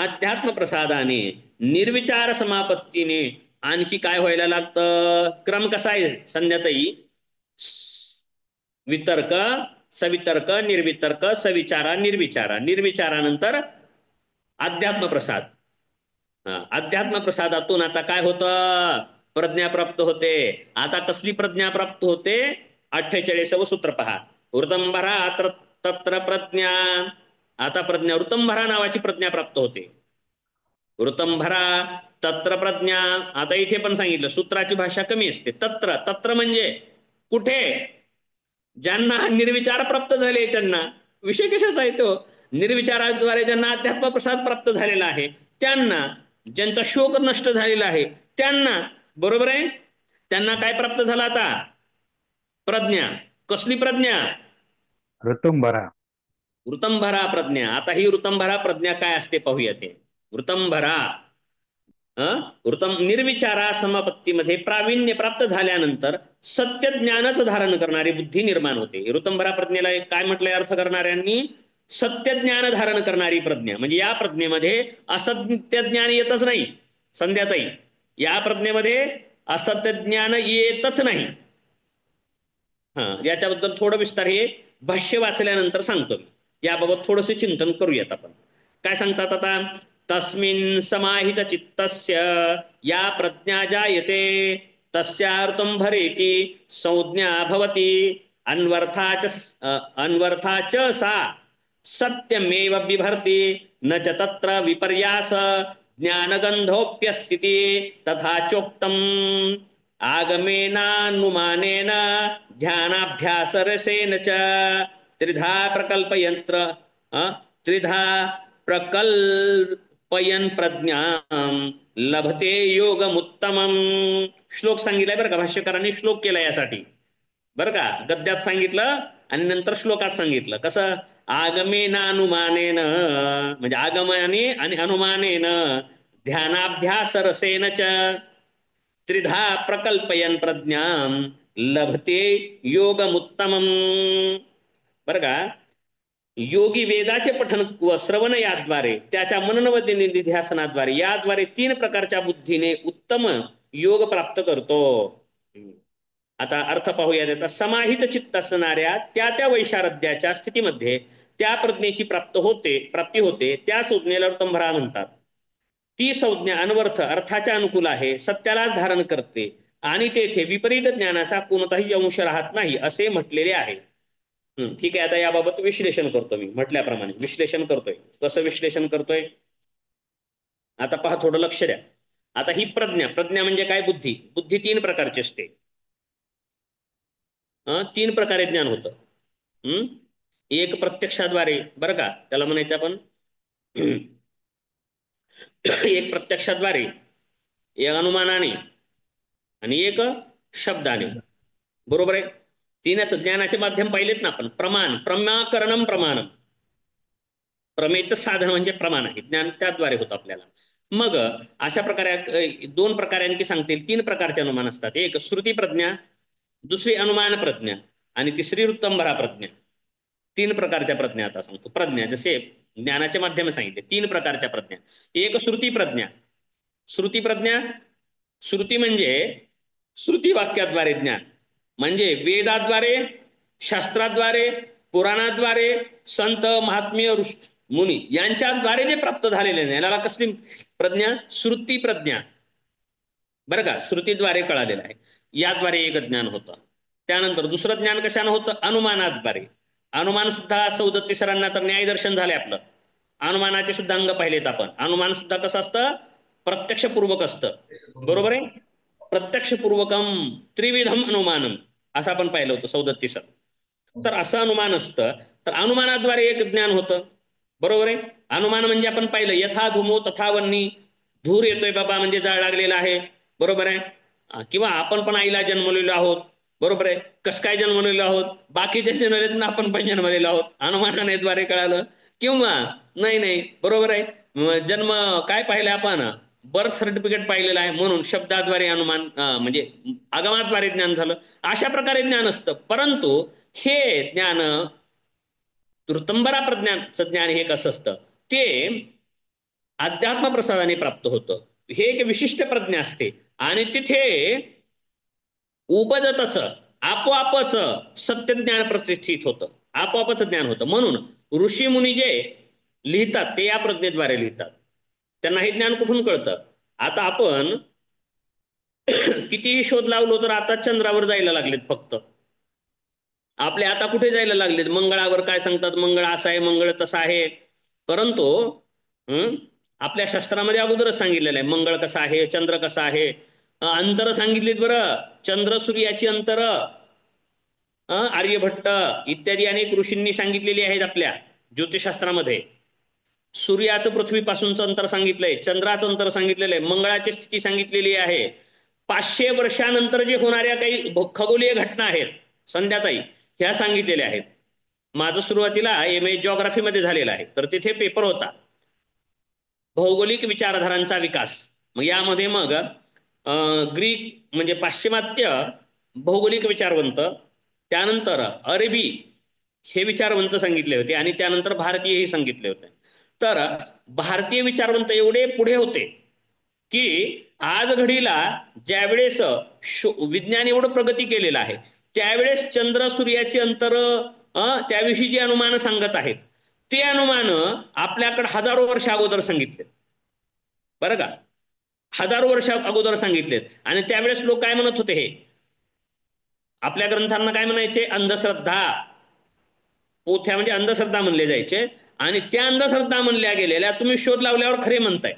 Speaker 1: अध्यात्म प्रसादाने निर्विचार समापत्तीने आणखी काय व्हायला लागतं? क्रम कसा आहे संध्याताई? वितर्क, सवितर्क, निर्वितर्क, सविचारा, निर्विचारा. निर्विचारानंतर अध्यात्म प्रसाद. अध्यात्म प्रसादातून आता काय होतं? प्रज्ञा प्राप्त होते. आता कसली प्रज्ञा प्राप्त होते? 48व सूत्र पहा. ऋतंभरा तत्र प्रज्ञा. आता प्रज्ञा ऋतंभरा नावाची प्रज्ञा प्राप्त होते. ऋतंभरा तत्र प्रज्ञा. आता इथे पण सांगितलं सूत्राची भाषा कमी असते. तत्र, तत्र म्हणजे कुठे? ज्यांना निर्विचार प्राप्त झाले त्यांना. विषय कशाचा आहे तो? निर्विचाराद्वारे ज्यांना अध्यात्म प्रसाद प्राप्त झालेला आहे त्यांना, ज्यांचा शोक नष्ट झालेला आहे त्यांना, बरोबर आहे. त्यांना काय प्राप्त झालं आता? प्रज्ञा. कसली प्रज्ञा?
Speaker 3: ऋतुंभरा.
Speaker 1: ऋतंभरा प्रज्ञा. आता ही ऋतंभरा प्रज्ञा काय असते पाहूया. ते ऋतंभरा निर्विचारा समापत्तीमध्ये प्रावीण्य प्राप्त झाल्यानंतर सत्य ज्ञानच धारण करणारी बुद्धी निर्माण होते. ऋतंभरा प्रज्ञेला काय म्हटलंय अर्थ करणाऱ्यांनी? सत्य ज्ञान धारण करणारी प्रज्ञा. म्हणजे या प्रज्ञेमध्ये असत्य ज्ञान येतच नाही. संध्याताई, या प्रज्ञेमध्ये असत्य ज्ञान येतच नाही. याच्याबद्दल थोडं विस्तार हे भाष्य वाचल्यानंतर सांगतो मी. याबाबत थोडंसं चिंतन करूयात आपण. काय सांगतात आता? तस्मिन् समाहित चित्तस्य या प्रज्ञा जायते तस्यार्थंभरेति संज्ञा भवति अन्वर्थाच सा सत्यमेव बिभर्ति न च तत्र विपर्यास ज्ञानगंधोप्यस्तिति तथा चोक्तम् आगमेनानुमानेन ध्यानाभ्यासरसेन च त्रिधा प्रकल्पयन् प्रज्ञां लभते योगमुत्तमम्. श्लोक सांगितलाय बरं का भाष्यकारांनी. श्लोक केला यासाठी बरं का. गद्यात सांगितलं आणि नंतर श्लोकात सांगितलं. कसं? आगमेन अनुमानेन, म्हणजे आगमाने आणि अनुमानेन ध्यानाभ्यास रसेन च त्रिधा प्रकल्पयन् प्रज्ञां लभते योगमुत्तमम्. बरं का. योगी वेदाचे पठन व श्रवण याद्वारे त्याच्या मनन व निध्यासनाद्वारे याद्वारे 3 प्रकारच्या बुद्धीने उत्तम योग प्राप्त करतो. आता अर्थ पाहूया त्याचा. समाहित चित्त असणाऱ्या त्या वैशारद्याच्या स्थितीमध्ये त्या प्रज्ञेची प्राप्ती होते त्या संज्ञेला ऋतंभरा म्हणतात. ती संज्ञा अनवर्थ अर्थाच्या अनुकूल आहे, सत्यालाच धारण करते आणि तेथे विपरीत ज्ञानाचा कोणताही अंश राहत नाही असे म्हटलेले आहे. ठीक आहे. आता याबाबत विश्लेषण करतो मी. म्हटल्याप्रमाणे विश्लेषण करतोय. कसं विश्लेषण करतोय? आता पहा, थोडं लक्ष द्या. आता ही प्रज्ञा म्हणजे काय? बुद्धी. बुद्धी 3 प्रकारची असते. 3 प्रकारे ज्ञान होतं. एक प्रत्यक्षाद्वारे, बरं का, त्याला म्हणायचं आपण एक प्रत्यक्षाद्वारे, एक अनुमानाने आणि एक शब्दाने. बरोबर आहे. 3च ज्ञानाचे माध्यम पाहिलेत ना आपण. प्रमाकरणम प्रमाणम. प्रमेयचं साधन म्हणजे प्रमाण आहे. ज्ञान त्याद्वारे होतं आपल्याला. मग अशा प्रकारे 2 प्रकारे आणखी सांगतील. 3 प्रकारचे अनुमान असतात. एक श्रुती प्रज्ञा, दुसरी अनुमान प्रज्ञा आणि तिसरी ऋतंभरा प्रज्ञा. 3 प्रकारच्या प्रज्ञा आता सांगतो. प्रज्ञा जसे ज्ञानाचे माध्यम सांगितले 3 प्रकारच्या प्रज्ञा. एक श्रुती प्रज्ञा. श्रुती प्रज्ञा, श्रुती म्हणजे श्रुती वाक्याद्वारे ज्ञान, म्हणजे वेदाद्वारे, शास्त्राद्वारे, पुराणाद्वारे, संत महात्म्य मुनी यांच्याद्वारे जे प्राप्त झालेले नाही याला कसली प्रज्ञा? श्रुती प्रज्ञा. बरं का. श्रुतीद्वारे कळालेलं आहे. याद्वारे एक ज्ञान होतं. त्यानंतर दुसरं ज्ञान कशानं होतं? अनुमानाद्वारे. अनुमान सुद्धा 37 सरांना तर न्यायदर्शन झालंय आपलं. अनुमानाचे सुद्धा अंग पाहिलेत आपण. अनुमान सुद्धा कसं असतं? प्रत्यक्षपूर्वक असतं. बरोबर आहे. प्रत्यक्षपूर्वकम त्रिविधम अनुमानम असं आपण पाहिलं होतं 37 सर. तर असं अनुमान असतं. तर अनुमानाद्वारे एक ज्ञान होतं. बरोबर आहे. अनुमान म्हणजे आपण पाहिलं यथा धूमो तथा वन्नी. धूर येतोय बाबा म्हणजे जाळ लागलेला आहे. बरोबर आहे. किंवा आपण पण आईला जन्मलेलो आहोत. बरोबर आहे. कस काय जन्मलेलो आहोत? बाकीचे जन्मलेत आपण पण जन्मलेलो आहोत. अनुमानाने द्वारे कळालं. किंवा नाही बरोबर आहे. जन्म काय पाहिलं आपण? बर्थ सर्टिफिकेट पाहिलेलं आहे म्हणून शब्दाद्वारे अनुमान म्हणजे आगमाद्वारे ज्ञान झालं. अशा प्रकारे ज्ञान असतं. परंतु हे ज्ञान ऋतंभरा प्रज्ञाचं ज्ञान हे कसं असतं? ते अध्यात्म प्रसादाने प्राप्त होतं. हे एक विशिष्ट प्रज्ञा असते आणि तिथे उपजतच आपोआपच सत्य ज्ञान प्रतिष्ठित होतं. आपोआपच ज्ञान होतं. म्हणून ऋषी मुनी जे लिहितात ते या प्रज्ञेद्वारे लिहितात. त्यांना हे ज्ञान कुठून कळतं? आता आपण कितीही शोध लावलो तर आता चंद्रावर जायला लागलेत फक्त. आपले आता कुठे जायला लागलेत? मंगळावर काय सांगतात? मंगळ असं आहे, मंगळ तसं आहे. परंतु आपल्या शास्त्रामध्ये अगोदरच सांगितलेलं आहे मंगळ कसं आहे, चंद्र कसं आहे. अंतर सांगितलीत बरं. चंद्र सूर्याची अंतर आर्यभट्ट इत्यादी अनेक ऋषींनी सांगितलेली आहेत आपल्या ज्योतिषशास्त्रामध्ये. सूर्याचं पृथ्वीपासूनचं अंतर सांगितलंय, चंद्राचं अंतर सांगितलेलं आहे, मंगळाची स्थिती सांगितलेली आहे. 500 वर्षानंतर जे होणाऱ्या काही खगोलीय घटना आहेत संध्याताई ह्या सांगितलेल्या आहेत. माझं सुरुवातीला MA जिओग्राफीमध्ये झालेलं आहे, तर तिथे पेपर होता भौगोलिक विचारधारांचा विकास. मग यामध्ये मग ग्रीक म्हणजे पाश्चिमात्य भौगोलिक विचारवंत, त्यानंतर अरबी हे विचारवंत सांगितले होते आणि त्यानंतर भारतीयही सांगितले होते. तर भारतीय विचारवंत एवढे पुढे होते की आज घडीला ज्यावेळेस विज्ञान एवढं प्रगती केलेलं आहे त्यावेळेस चंद्र सूर्याची अंतर त्याविषयी जी अनुमान सांगत आहेत ते अनुमान आपल्याकडे हजारो वर्ष अगोदर सांगितले, बरं का, हजारो वर्ष अगोदर सांगितलेत. आणि त्यावेळेस लोक काय म्हणत होते, हे आपल्या ग्रंथांना काय म्हणायचे, अंधश्रद्धा, पोथ्या म्हणजे अंधश्रद्धा म्हणले जायचे. आणि त्या अंधश्रद्धा म्हणल्या गेलेल्या तुम्ही शोध लावल्यावर खरे म्हणताय,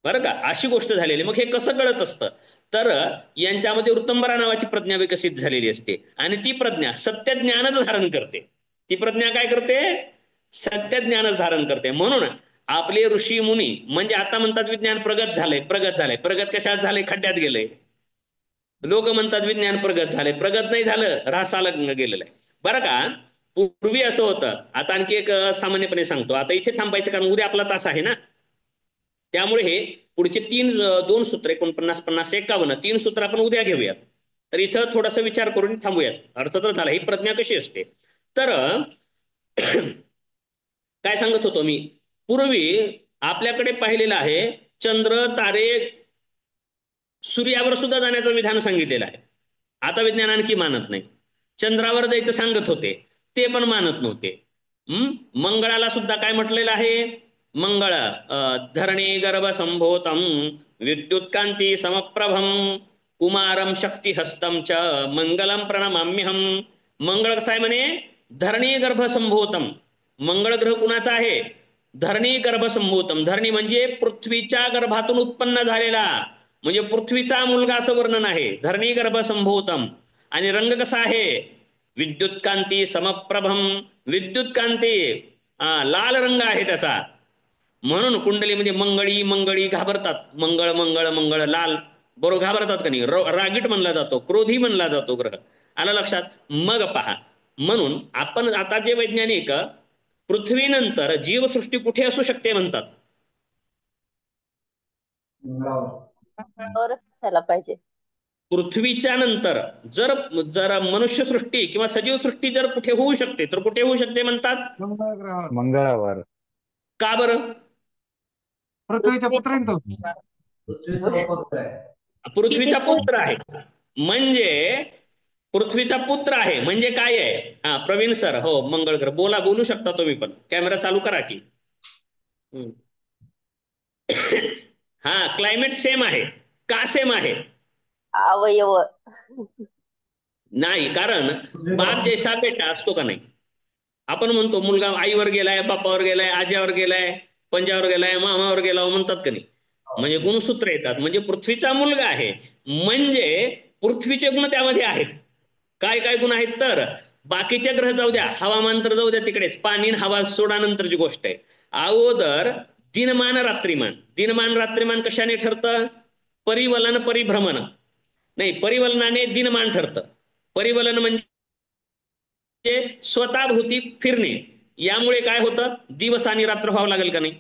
Speaker 1: बरं का, अशी गोष्ट झालेली. मग हे कसं कळत असतं, तर यांच्यामध्ये ऋतंबरा नावाची प्रज्ञा विकसित झालेली असते आणि ती प्रज्ञा सत्य ज्ञानच धारण करते. ती प्रज्ञा काय करते, सत्य ज्ञानच धारण करते. म्हणून आपले ऋषी मुनी म्हणजे आता म्हणतात विज्ञान प्रगत झालंय, प्रगत झालंय. प्रगत कशात झालंय, खड्ड्यात गेलंय. लोक म्हणतात विज्ञान प्रगत झालंय, प्रगत नाही झालं, ऱ्हासाला गेलेलं आहे, बरं का. पूर्वी असं होतं. आता आणखी एक सामान्यपणे सांगतो, आता इथे थांबायचं कारण उद्या आपला तास आहे ना, त्यामुळे हे पुढचे 2 सूत्र 49, 50, 51 3 सूत्र आपण उद्या घेऊयात. तर इथं थोडासा विचार करून थांबूयात. अर्थ तर झाला, ही प्रज्ञा कशी असते. तर काय सांगत होतो मी, पूर्वी आपल्याकडे पाहिलेलं आहे चंद्र तारे सूर्यावर सुद्धा जाण्याचं विधान सांगितलेलं आहे. आता विज्ञान आणखी मानत नाही. चंद्रावर जायचं सांगत होते, ते पण मानत नव्हते. मंगळाला सुद्धा काय म्हटलेलं आहे, मंगळ धरणी गर्भ संभोतम विद्युत्कांती समप्रभम कुमारम शक्ती हस्तम च मंगलम प्रणमाम्यहम. मंगळ कसं आहे म्हणे, धरणी गर्भ संभोतम. मंगळ ग्रह कुणाचा आहे, धरणी गर्भ संभोतम. धरणी म्हणजे पृथ्वीच्या गर्भातून उत्पन्न झालेला, म्हणजे पृथ्वीचा मुलगा असं वर्णन आहे, धरणी गर्भ संभोतम. आणि रंग कसा आहे, विद्युत्कांती समप्रभम. विद्युत्कांती लाल रंग आहे त्याचा. म्हणून कुंडलीमध्ये मंगळी मंगळी घाबरतात, मंगळ मंगळ मंगळ लाल, बरोबर घाबरतात का नाही. रागीट म्हणला जातो, क्रोधी म्हणला जातो ग्रह. आलं लक्षात. मग पहा, म्हणून आपण आता जे वैज्ञानिक पृथ्वीनंतर जीवसृष्टी कुठे असू शकते म्हणतात,
Speaker 4: असायला पाहिजे.
Speaker 1: पृथ्वीच्या नंतर जर जर मनुष्यसृष्टी किंवा सजीव सृष्टी जर कुठे होऊ शकते तर कुठे होऊ शकते म्हणतात,
Speaker 3: मंगळावर.
Speaker 1: का बरं,
Speaker 7: पृथ्वीच्या पुत्रांत
Speaker 1: पृथ्वीचा पुत्र आहे म्हणजे पृथ्वीचा पुत्र आहे म्हणजे काय आहे. प्रवीण सर, हो मंगळ ग्रह, बोलू शकता तुम्ही पण, कॅमेरा चालू करा की. क्लायमेट सेम आहे का, सेम आहे,
Speaker 4: अवयव
Speaker 1: नाही, कारण बाप जैसा बेटा असतो का नाही. आपण म्हणतो मुलगा आईवर गेलाय, बापावर गेलाय, आज्यावर गेलाय, पंजावर गेलाय, मामावर गेला म्हणतात का नाही. म्हणजे गुणसूत्र येतात, म्हणजे पृथ्वीचा मुलगा आहे म्हणजे पृथ्वीचे गुण त्यामध्ये आहेत. काय काय गुण आहेत, तर बाकीचे ग्रह जाऊ द्या, हवामान तर जाऊ द्या तिकडेच, पाणी हवा सोडानंतरची गोष्ट आहे. अगोदर दिनमान रात्रिमान. दिनमान रात्रिमान कशाने ठरतं, परिवलन परिभ्रमण, नाही परिवलनाने दिनमान ठरतं. परिवलन म्हणजे स्वतःभोवती फिरणे, यामुळे काय होतं, दिवस आणि रात्र व्हावं लागेल का नाही.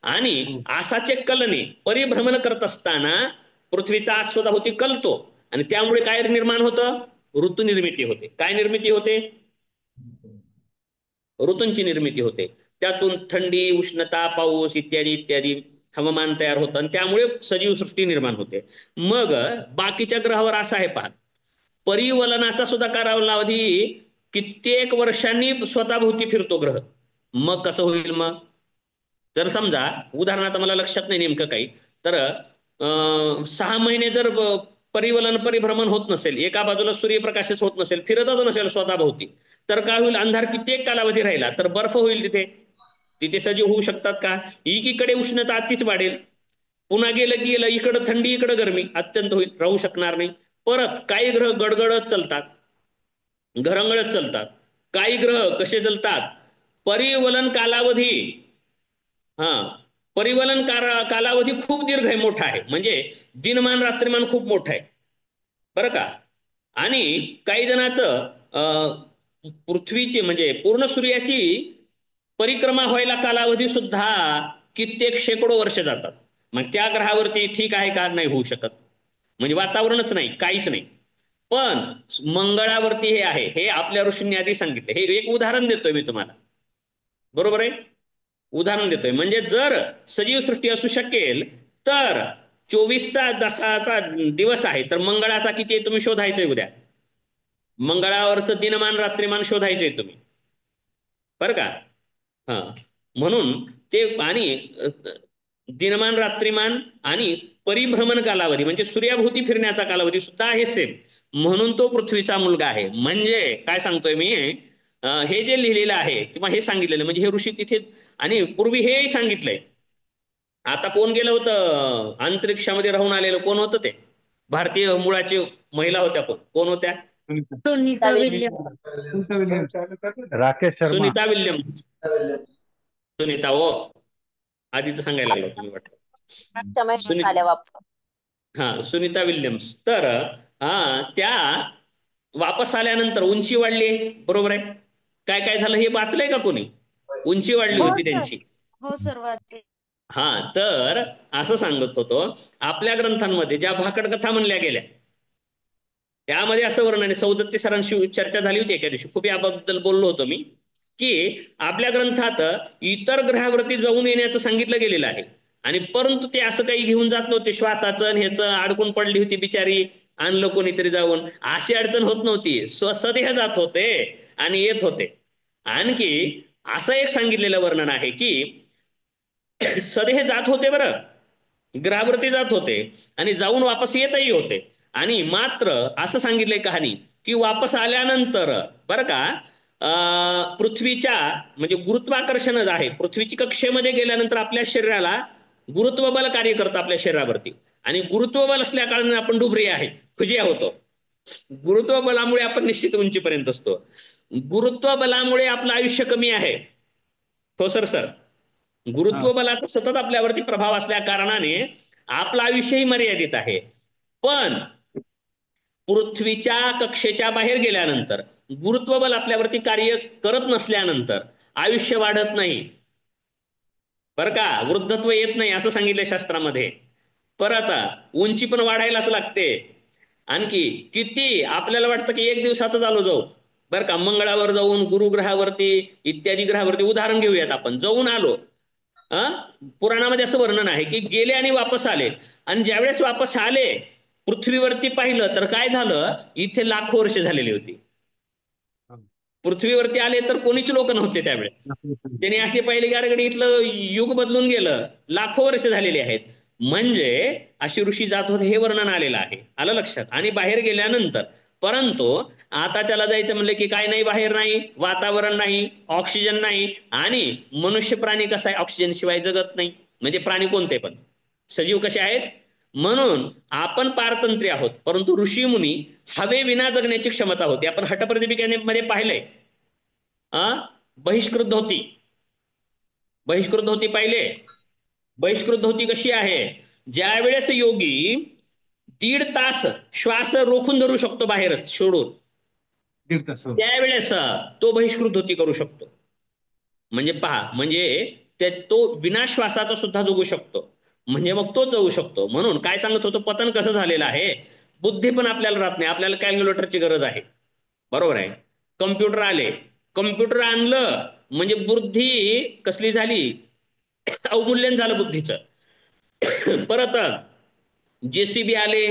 Speaker 1: आणि आसाचे कलने, परिभ्रमण करत असताना पृथ्वीचा स्वतःभोवती कलतो आणि त्यामुळे काय निर्माण होतं, ऋतू निर्मिती होते. काय निर्मिती होते, ऋतूंची निर्मिती होते. त्यातून थंडी, उष्णता, पाऊस इत्यादी इत्यादी हवामान तयार होतं आणि त्यामुळे सजीव सृष्टी निर्माण होते. मग बाकीच्या ग्रहावर असं आहे पहा, परिवलनाचा सुद्धा कालावधी कित्येक वर्षांनी स्वतःभोवती फिरतो ग्रह. मग कसं होईल, मग जर समजा उदाहरणार्थ मला लक्षात नाही नेमकं काही, तर 6 महिने जर परिवलन परिभ्रमण होत नसेल, एका बाजूला सूर्यप्रकाशच होत नसेल, फिरतच नसेल स्वतःभोवती, तर काय होईल, अंधार कित्येक कालावधी राहिला तर बर्फ होईल तिथे. तिथे सजीव होऊ शकतात का. एकीकडे उष्णता अतिच वाढेल, पुन्हा गेलं की गेलं, इकडं थंडी इकडं गरमी अत्यंत होईल, राहू शकणार नाही. परत काही ग्रह गडगडत चालतात, घरंगळत चालतात. काही ग्रह कसे चालतात, परिवलन कालावधी परिवलन कालावधी खूप दीर्घ आहे, मोठा आहे. म्हणजे दिनमान रात्रीमान खूप मोठं आहे बरं का. आणि काही जणांचं पृथ्वीची म्हणजे पूर्ण सूर्याची परिक्रमा व्हायला कालावधी सुद्धा कित्येक शेकडो वर्ष जातात. मग त्या ग्रहावरती ठीक आहे का, नाही होऊ शकत. म्हणजे वातावरणच नाही, काहीच नाही. पण मंगळावरती हे आहे, हे आपल्या ऋषींनी आधी सांगितले. हे एक उदाहरण देतोय मी तुम्हाला, बरोबर आहे, उदाहरण देतोय. म्हणजे जर सजीव सृष्टी असू शकेल तर 24चा दसाचा दिवस आहे, तर मंगळाचा किती आहे तुम्ही शोधायचंय उद्या. मंगळावरचं दिनमान रात्रीमान शोधायचंय तुम्ही बरं का. हा, म्हणून ते आणि दिनमान रात्रीमान आणि परिभ्रमण कालावधी म्हणजे सूर्याभोवती फिरण्याचा कालावधी सुद्धा आहे सेम. म्हणून तो पृथ्वीचा मुलगा आहे. म्हणजे काय सांगतोय मी, हे जे लिहिलेलं आहे किंवा हे सांगितलेलं म्हणजे हे ऋषी तिथे, आणि पूर्वी हे सांगितलंय. आता कोण गेलं होतं अंतरिक्षामध्ये राहून आलेलं, कोण होतं ते, भारतीय मुळाची महिला होत्या, कोण होत्या,
Speaker 2: Sunita William.
Speaker 7: Sunita Williams.
Speaker 3: Rakesh Sharma.
Speaker 1: Sunita Williams. Sunita हो, आधीच सांगायला लागलो तुम्ही वाटतं.
Speaker 4: मागच्या महिन्यात आल्या वापस.
Speaker 1: हा, सुनीता विल्यम्स. तर त्या वापस आल्यानंतर उंची वाढली, बरोबर आहे. काय काय झालं हे वाचलंय का कोणी, उंची वाढली होती त्यांची.
Speaker 2: हो सर, वाचले.
Speaker 1: हा, तर असं सांगत होतो आपल्या ग्रंथांमध्ये ज्या भाकड कथा म्हणल्या गेल्या त्यामध्ये असं वर्णन आहे. सौदत्ती सरांशी चर्चा झाली होती एका दिवशी, खूप याबद्दल बोललो होतो मी, की आपल्या ग्रंथात इतर ग्रहावरती जाऊन येण्याचं सांगितलं गेलेलं आहे. आणि परंतु ते असं काही घेऊन जात नव्हते, श्वासाचं ह्याचं अडकून पडली होती बिचारी, आणलं कोणीतरी जाऊन, अशी अडचण होत नव्हती. स्वसदेह जात होते आणि येत होते. आणखी असं एक सांगितलेलं वर्णन आहे की सदेह जात होते बरं, ग्रहावरती जात होते आणि जाऊन वापस येतही होते. आणि मात्र असं सांगितलंय कहाणी की वापस आल्यानंतर बरं का पृथ्वीच्या म्हणजे गुरुत्वाकर्षणच आहे, पृथ्वीची कक्षेमध्ये गेल्यानंतर आपल्या शरीराला गुरुत्वबल कार्य करतं आपल्या शरीरावरती. आणि गुरुत्वबल असल्या कारणाने आपण डुबरी आहे, खुजिया होतो. गुरुत्वबलामुळे आपण निश्चित उंचीपर्यंत असतो. गुरुत्वबलामुळे आपलं आयुष्य कमी आहे. हो सर, गुरुत्वबलाचा सतत आपल्यावरती प्रभाव असल्या कारणाने आपलं आयुष्यही मर्यादित आहे. पण पृथ्वीच्या कक्षेच्या बाहेर गेल्यानंतर गुरुत्वबल आपल्यावरती कार्य करत नसल्यानंतर आयुष्य वाढत नाही बरं का, वृद्धत्व येत नाही असं सांगितलं शास्त्रामध्ये. परत उंची पण वाढायलाच लागते. आणखी किती आपल्याला वाटतं की एक दिवसातच आलो जाऊ बरं का, मंगळावर जाऊन, गुरुग्रहावरती इत्यादी ग्रहावरती उदाहरण घेऊयात आपण, जाऊन आलो. पुराणामध्ये असं वर्णन आहे की गेले आणि वापस आले. आणि ज्यावेळेस वापस आले पृथ्वीवरती पाहिलं तर काय झालं, इथे लाखो वर्ष झालेली होती. पृथ्वीवरती आले तर कोणीच लोक नव्हते त्यावेळेस. त्यांनी असे पाहिले की अरे इथलं युग बदलून गेलं, लाखो वर्ष झालेली आहेत. म्हणजे अशी ऋषी जात होते हे वर्णन आलेलं आहे, आलं लक्षात. आणि बाहेर गेल्यानंतर, परंतु आता त्याला जायचं म्हणलं की काय नाही, बाहेर नाही, वातावरण नाही, ऑक्सिजन नाही. आणि मनुष्य प्राणी कसा आहे, ऑक्सिजन शिवाय जगत नाही. म्हणजे प्राणी कोणते पण, सजीव कसे आहेत. म्हणून आपण पारतंत्र्य आहोत, परंतु ऋषी मुनी हवे विना जगण्याची क्षमता होती. आपण हटप्रदीपिकेमध्ये पाहिलंय, बहिष्कृत धोती, बहिष्कृत धोती पाहिले. बहिष्कृत धोती कशी आहे, ज्यावेळेस योगी 1.5 तास श्वास रोखून धरू शकतो बाहेर सोडून, त्यावेळेस तो बहिष्कृत धोती करू शकतो. म्हणजे पहा, म्हणजे तो विना श्वासाचा सुद्धा जगू शकतो, म्हणजे मग तो जाऊ शकतो. म्हणून काय सांगत होतो, पतन कसं झालेलं आहे, बुद्धी पण आपल्याला राहत नाही, आपल्याला कॅल्क्युलेटरची गरज आहे, बरोबर आहे. कम्प्युटर आले, कम्प्युटर आणलं म्हणजे बुद्धी कसली झाली, अवमूल्यन झालं बुद्धीचं. परत JCB आले,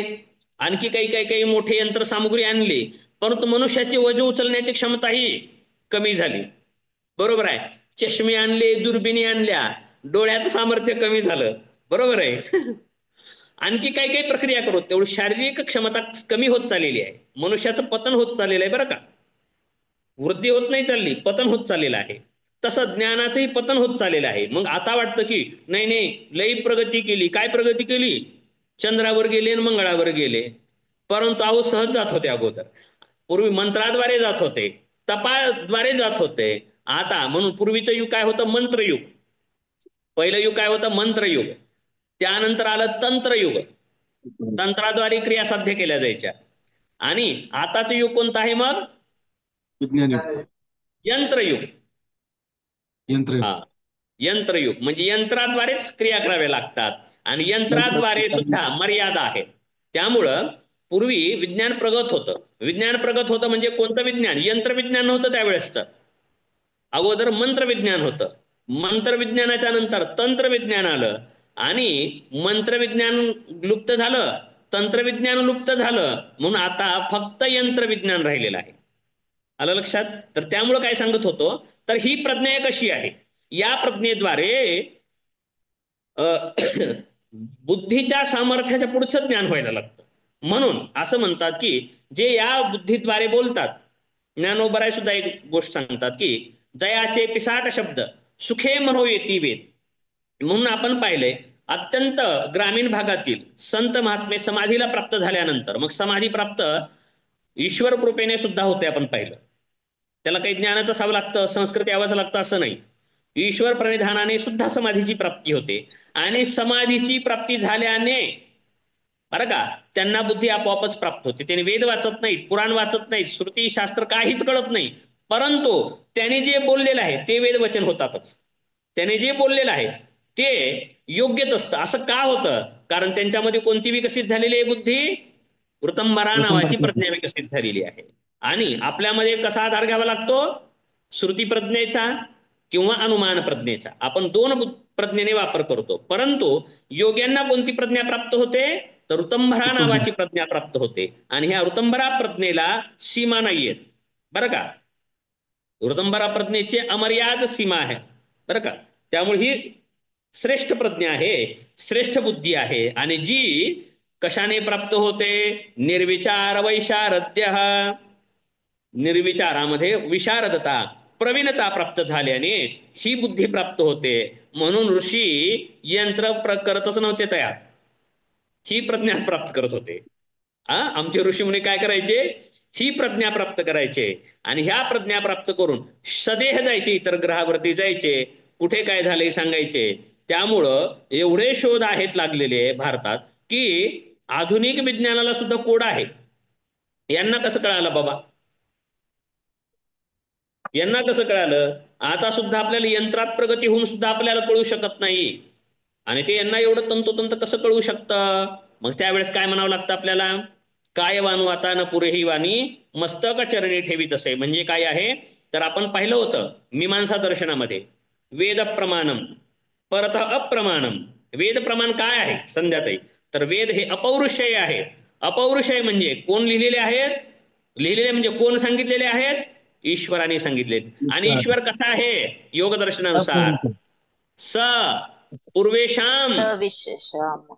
Speaker 1: आणखी काही मोठे यंत्रसामुग्री आणली, परंतु मनुष्याची वजन उचलण्याची क्षमताही कमी झाली, बरोबर आहे. चष्मे आणले, दुर्बिणी आणल्या, डोळ्याचं सामर्थ्य कमी झालं, बरोबर आहे. आणखी काही प्रक्रिया करू, तेवढी शारीरिक क्षमता कमी होत चाललेली आहे. मनुष्याचं पतन होत चाललेलं आहे बरं का, वृद्धी होत नाही चालली, पतन होत चाललेलं आहे. तसं ज्ञानाचंही पतन होत चाललेलं आहे. मग आता वाटतं की नाही लई प्रगती केली. काय प्रगती केली, चंद्रावर गेले आणि मंगळावर गेले, परंतु अहो सहज जात होते. अगोदर पूर्वी मंत्राद्वारे जात होते, तपाद्वारे जात होते. आता म्हणून पूर्वीचं युग काय होतं, मंत्रयुग. पहिलं युग काय होतं, मंत्रयुग. त्यानंतर आलं तंत्रयुग. तंत्राद्वारे क्रिया साध्य केल्या जायच्या. आणि आताचं युग कोणतं आहे मग?
Speaker 7: विज्ञान युग,
Speaker 1: यंत्रयुग.
Speaker 7: यंत्रयुग.
Speaker 1: हा, यंत्रयुग म्हणजे यंत्राद्वारेच क्रिया कराव्या लागतात आणि यंत्राद्वारे सुद्धा मर्यादा आहे. त्यामुळं पूर्वी विज्ञान प्रगत होतं. विज्ञान प्रगत होतं म्हणजे कोणतं विज्ञान? यंत्रविज्ञान नव्हतं त्यावेळेसचं. अगोदर मंत्रविज्ञान होतं. मंत्रविज्ञानाच्या नंतर तंत्रविज्ञान आलं आणि मंत्रविज्ञान लुप्त झालं, तंत्रविज्ञान लुप्त झालं, म्हणून आता फक्त यंत्रविज्ञान राहिलेलं आहे. आलं लक्षात? तर त्यामुळं काय सांगत होतो, तर ही प्रज्ञा कशी आहे? या प्रज्ञेद्वारे बुद्धीच्या सामर्थ्याच्या पुढचं ज्ञान व्हायला लागतं. म्हणून असं म्हणतात की जे या बुद्धीद्वारे बोलतात, ज्ञानोबराय सुद्धा एक गोष्ट सांगतात की जयाचे पिसाट शब्द सुखे मनो येती वेद. म्हणून आपण पाहिलंय अत्यंत ग्रामीण भागातील संत महात्मे समाधीला प्राप्त झाल्यानंतर, मग समाधी प्राप्त ईश्वर कृपेने सुद्धा होते. आपण पाहिलं त्याला काही ज्ञानाचं असावं लागतं, संस्कृती यावं लागतं असं नाही. ईश्वर प्रणिधानाने सुद्धा समाधीची प्राप्ती होते. आणि समाधीची प्राप्ती झाल्याने बरं का त्यांना बुद्धी आपोआपच प्राप्त होते. त्यांनी वेद वाचत नाहीत, पुराण वाचत नाहीत, श्रुती शास्त्र काहीच कळत नाही, परंतु त्याने जे बोललेलं आहे ते वेद वचन होतातच. त्याने जे बोललेलं आहे ते योग्यच असतं. असं का होतं? कारण त्यांच्यामध्ये कोणती विकसित झालेली आहे बुद्धी? वृतंबरा नावाची प्रज्ञा विकसित झालेली आहे. आणि आपल्यामध्ये कसा आधार घ्यावा लागतो? श्रुती प्रज्ञेचा किंवा अनुमान प्रज्ञेचा. आपण दोन प्रज्ञेने वापर करतो, परंतु योग्यांना कोणती प्रज्ञा प्राप्त होते? तर ऋतंभरा नावाची प्रज्ञा प्राप्त होते. आणि ह्या ऋतंभरा प्रज्ञेला सीमा नाहीये बरं का. ऋतंभरा प्रज्ञेची अमर्याद सीमा आहे बरं का. त्यामुळे ही श्रेष्ठ प्रज्ञा आहे, श्रेष्ठ बुद्धी आहे. आणि जी कशाने प्राप्त होते? निर्विचार वैशारद्य. निर्विचारामध्ये विशारदता, प्रवीणता प्राप्त झाल्याने ही बुद्धी प्राप्त होते. म्हणून ऋषी यंत्र करतच नव्हते तयार, ही प्रज्ञाच प्राप्त करत होते. आमचे ऋषी मुनी काय करायचे? ही प्रज्ञा प्राप्त करायचे. आणि ह्या प्रज्ञा प्राप्त करून सदेह जायचे, इतर ग्रहावरती जायचे, कुठे काय झाले सांगायचे. त्यामुळं एवढे शोध आहेत लागलेले भारतात की आधुनिक विज्ञानाला सुद्धा कोड आहे. यांना कसं कळालं बाबा? यांना कसं कळालं? आता सुद्धा आपल्याला यंत्रात प्रगती होऊन सुद्धा आपल्याला कळू शकत नाही. आणि ते यांना एवढं तंतोतंत कसं कळू शकतं? मग त्यावेळेस काय म्हणावं लागतं आपल्याला? काय वानवाता न पुरेही वाणी मस्तक चरणी ठेवीत असे. म्हणजे काय आहे? तर आपण पाहिलं होतं मीमांसा दर्शनामध्ये वेद प्रमाणम परत अप्रमाणम. वेद प्रमाण काय आहे संध्याताई? तर वेद हे अपौरुषय आहे. अपौरुषय म्हणजे कोण लिहिलेले आहेत? लिहिलेले म्हणजे कोण सांगितलेले आहेत? ईश्वराने सांगितले. आणि ईश्वर कसा आहे? योग दर्शनानुसार स पूर्वेशाम
Speaker 4: विशेषम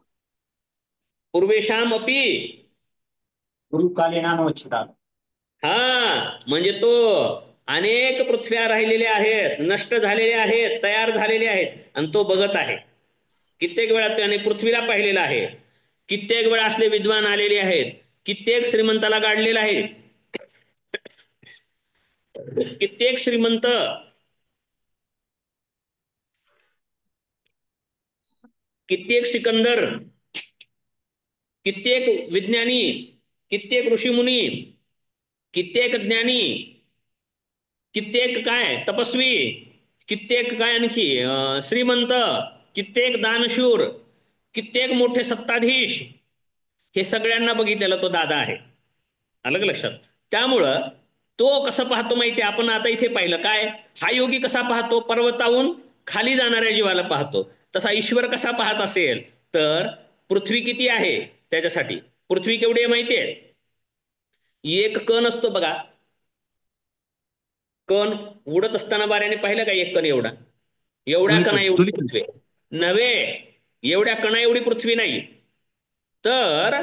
Speaker 1: पूर्वेशाम अपि
Speaker 6: गुरुकालीनानोचिता.
Speaker 1: हा, म्हणजे तो अनेक पृथ्व्या राहिलेल्या आहेत, नष्ट झालेल्या आहेत, तयार झालेले आहेत, आणि तो बघत आहे. कित्येक वेळा त्याने पृथ्वीला पाहिलेला आहे. कित्येक वेळा असले विद्वान आलेले आहेत. कित्येक श्रीमंताला गाडलेला आहे. कित्येक श्रीमंत कित्येक सिकंदर, कित्येक विज्ञानी, कित्येक ऋषीमुनी, कित्येक ज्ञानी, कित्येक काय तपस्वी, कित्येक काय आणखी श्रीमंत, कित्येक दानशूर, कित्येक मोठे सत्ताधीश, हे सगळ्यांना बघितलेला तो दादा आहे. अलग लक्षात. त्यामुळं तो कसं पाहतो माहिती आहे? आपण आता इथे पाहिलं काय? हा योगी कसा पाहतो? पर्वताहून खाली जाणाऱ्या जीवाला पाहतो. तसा ईश्वर कसा पाहत असेल? तर पृथ्वी किती आहे त्याच्यासाठी. पृथ्वी केवढी आहे माहिती आहे? एक कण असतो बघा, कण उडत असताना वाऱ्याने पाहिलं का? एक कण एवढा, एवढ्या कणा एवढी पृथ्वी नव्हे, एवढ्या कणा एवढी पृथ्वी नाही. तर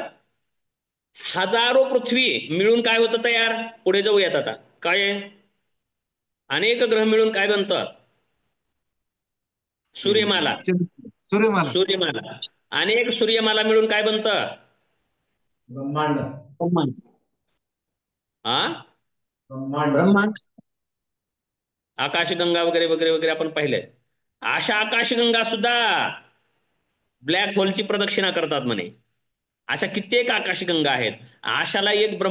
Speaker 1: हजारो पृथ्वी मिळून काय होतं तयार? पुढे जाऊयात आता. काय? अनेक ग्रह मिळून काय बनतं? सूर्यमाला.
Speaker 7: सूर्यमाला.
Speaker 1: सूर्यमाला. अनेक सूर्यमाला मिळून काय बनतं?
Speaker 5: ब्रह्मांड.
Speaker 1: ब्रह्मांड. आकाशगंगा वगैरे वगैरे वगैरे आपण पाहिलंय. अशा आकाशगंगा सुद्धा ब्लॅक होलची प्रदक्षिणा करतात म्हणे. अशा कित्येक आकाशगंगा आहेत. आशाला एक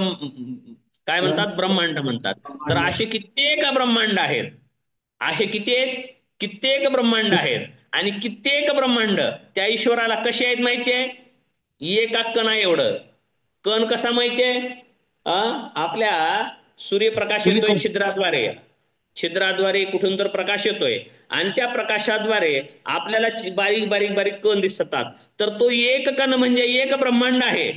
Speaker 1: काय म्हणतात, ब्रह्मांड म्हणतात. तर असे कित्येक ब्रह्मांड आहेत. असे कित्येक ब्रह्मांड आहेत. आणि कित्येक ब्रह्मांड त्या ईश्वराला कसे आहेत माहितीये? एका कणा एवढं. कण कसा माहितीये? आपल्या सूर्यप्रकाश येतोय छिद्राद्वारे कुठून तर प्रकाश येतोय आणि त्या प्रकाशाद्वारे आपल्याला बारीक बारीक बारीक कण दिसतात. तर तो एक कण म्हणजे एक ब्रह्मांड आहे.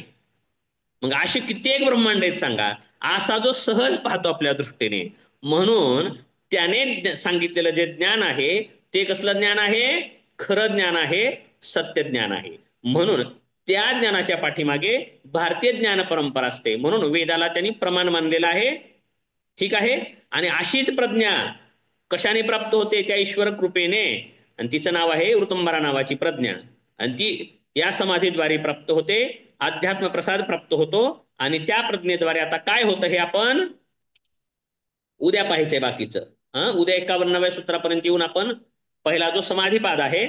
Speaker 1: मग असे कित्येक ब्रह्मांड आहेत सांगा. असा जो सहज पाहतो आपल्या दृष्टीने. म्हणून त्याने सांगितलेलं जे ज्ञान आहे ते कसलं ज्ञान आहे? खरं ज्ञान आहे, सत्य ज्ञान आहे. म्हणून त्या ज्ञानाच्या पाठीमागे भारतीय ज्ञान परंपरा असते. म्हणून वेदाला त्यांनी प्रमाण मानलेलं आहे. ठीक आहे. आणि अशीच प्रज्ञा कशाने प्राप्त होते? त्या ईश्वर कृपेने. आणि तिचं नाव आहे ऋतुंबरा नावाची प्रज्ञा. आणि ती या समाधीद्वारे प्राप्त होते. अध्यात्म प्रसाद प्राप्त होतो. आणि त्या प्रज्ञेद्वारे आता काय होतं हे आपण उद्या पाहायचंय बाकीचं. उद्या 51व्या सूत्रापर्यंत येऊन आपण पहिला जो समाधीपाद आहे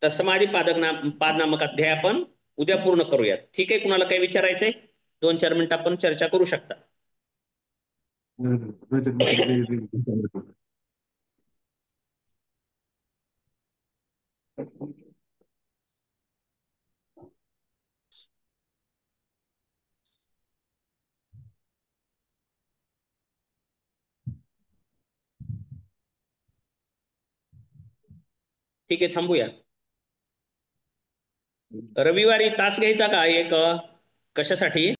Speaker 1: तर समाधीपाद नामक अध्याय आपण उद्या पूर्ण करूयात. ठीक आहे. कुणाला काही विचारायचंय? 2-4 मिनिटं आपण चर्चा करू शकता. ठीक आहे, थांबूया. रविवारी तास घ्यायचा का एक? कशासाठी?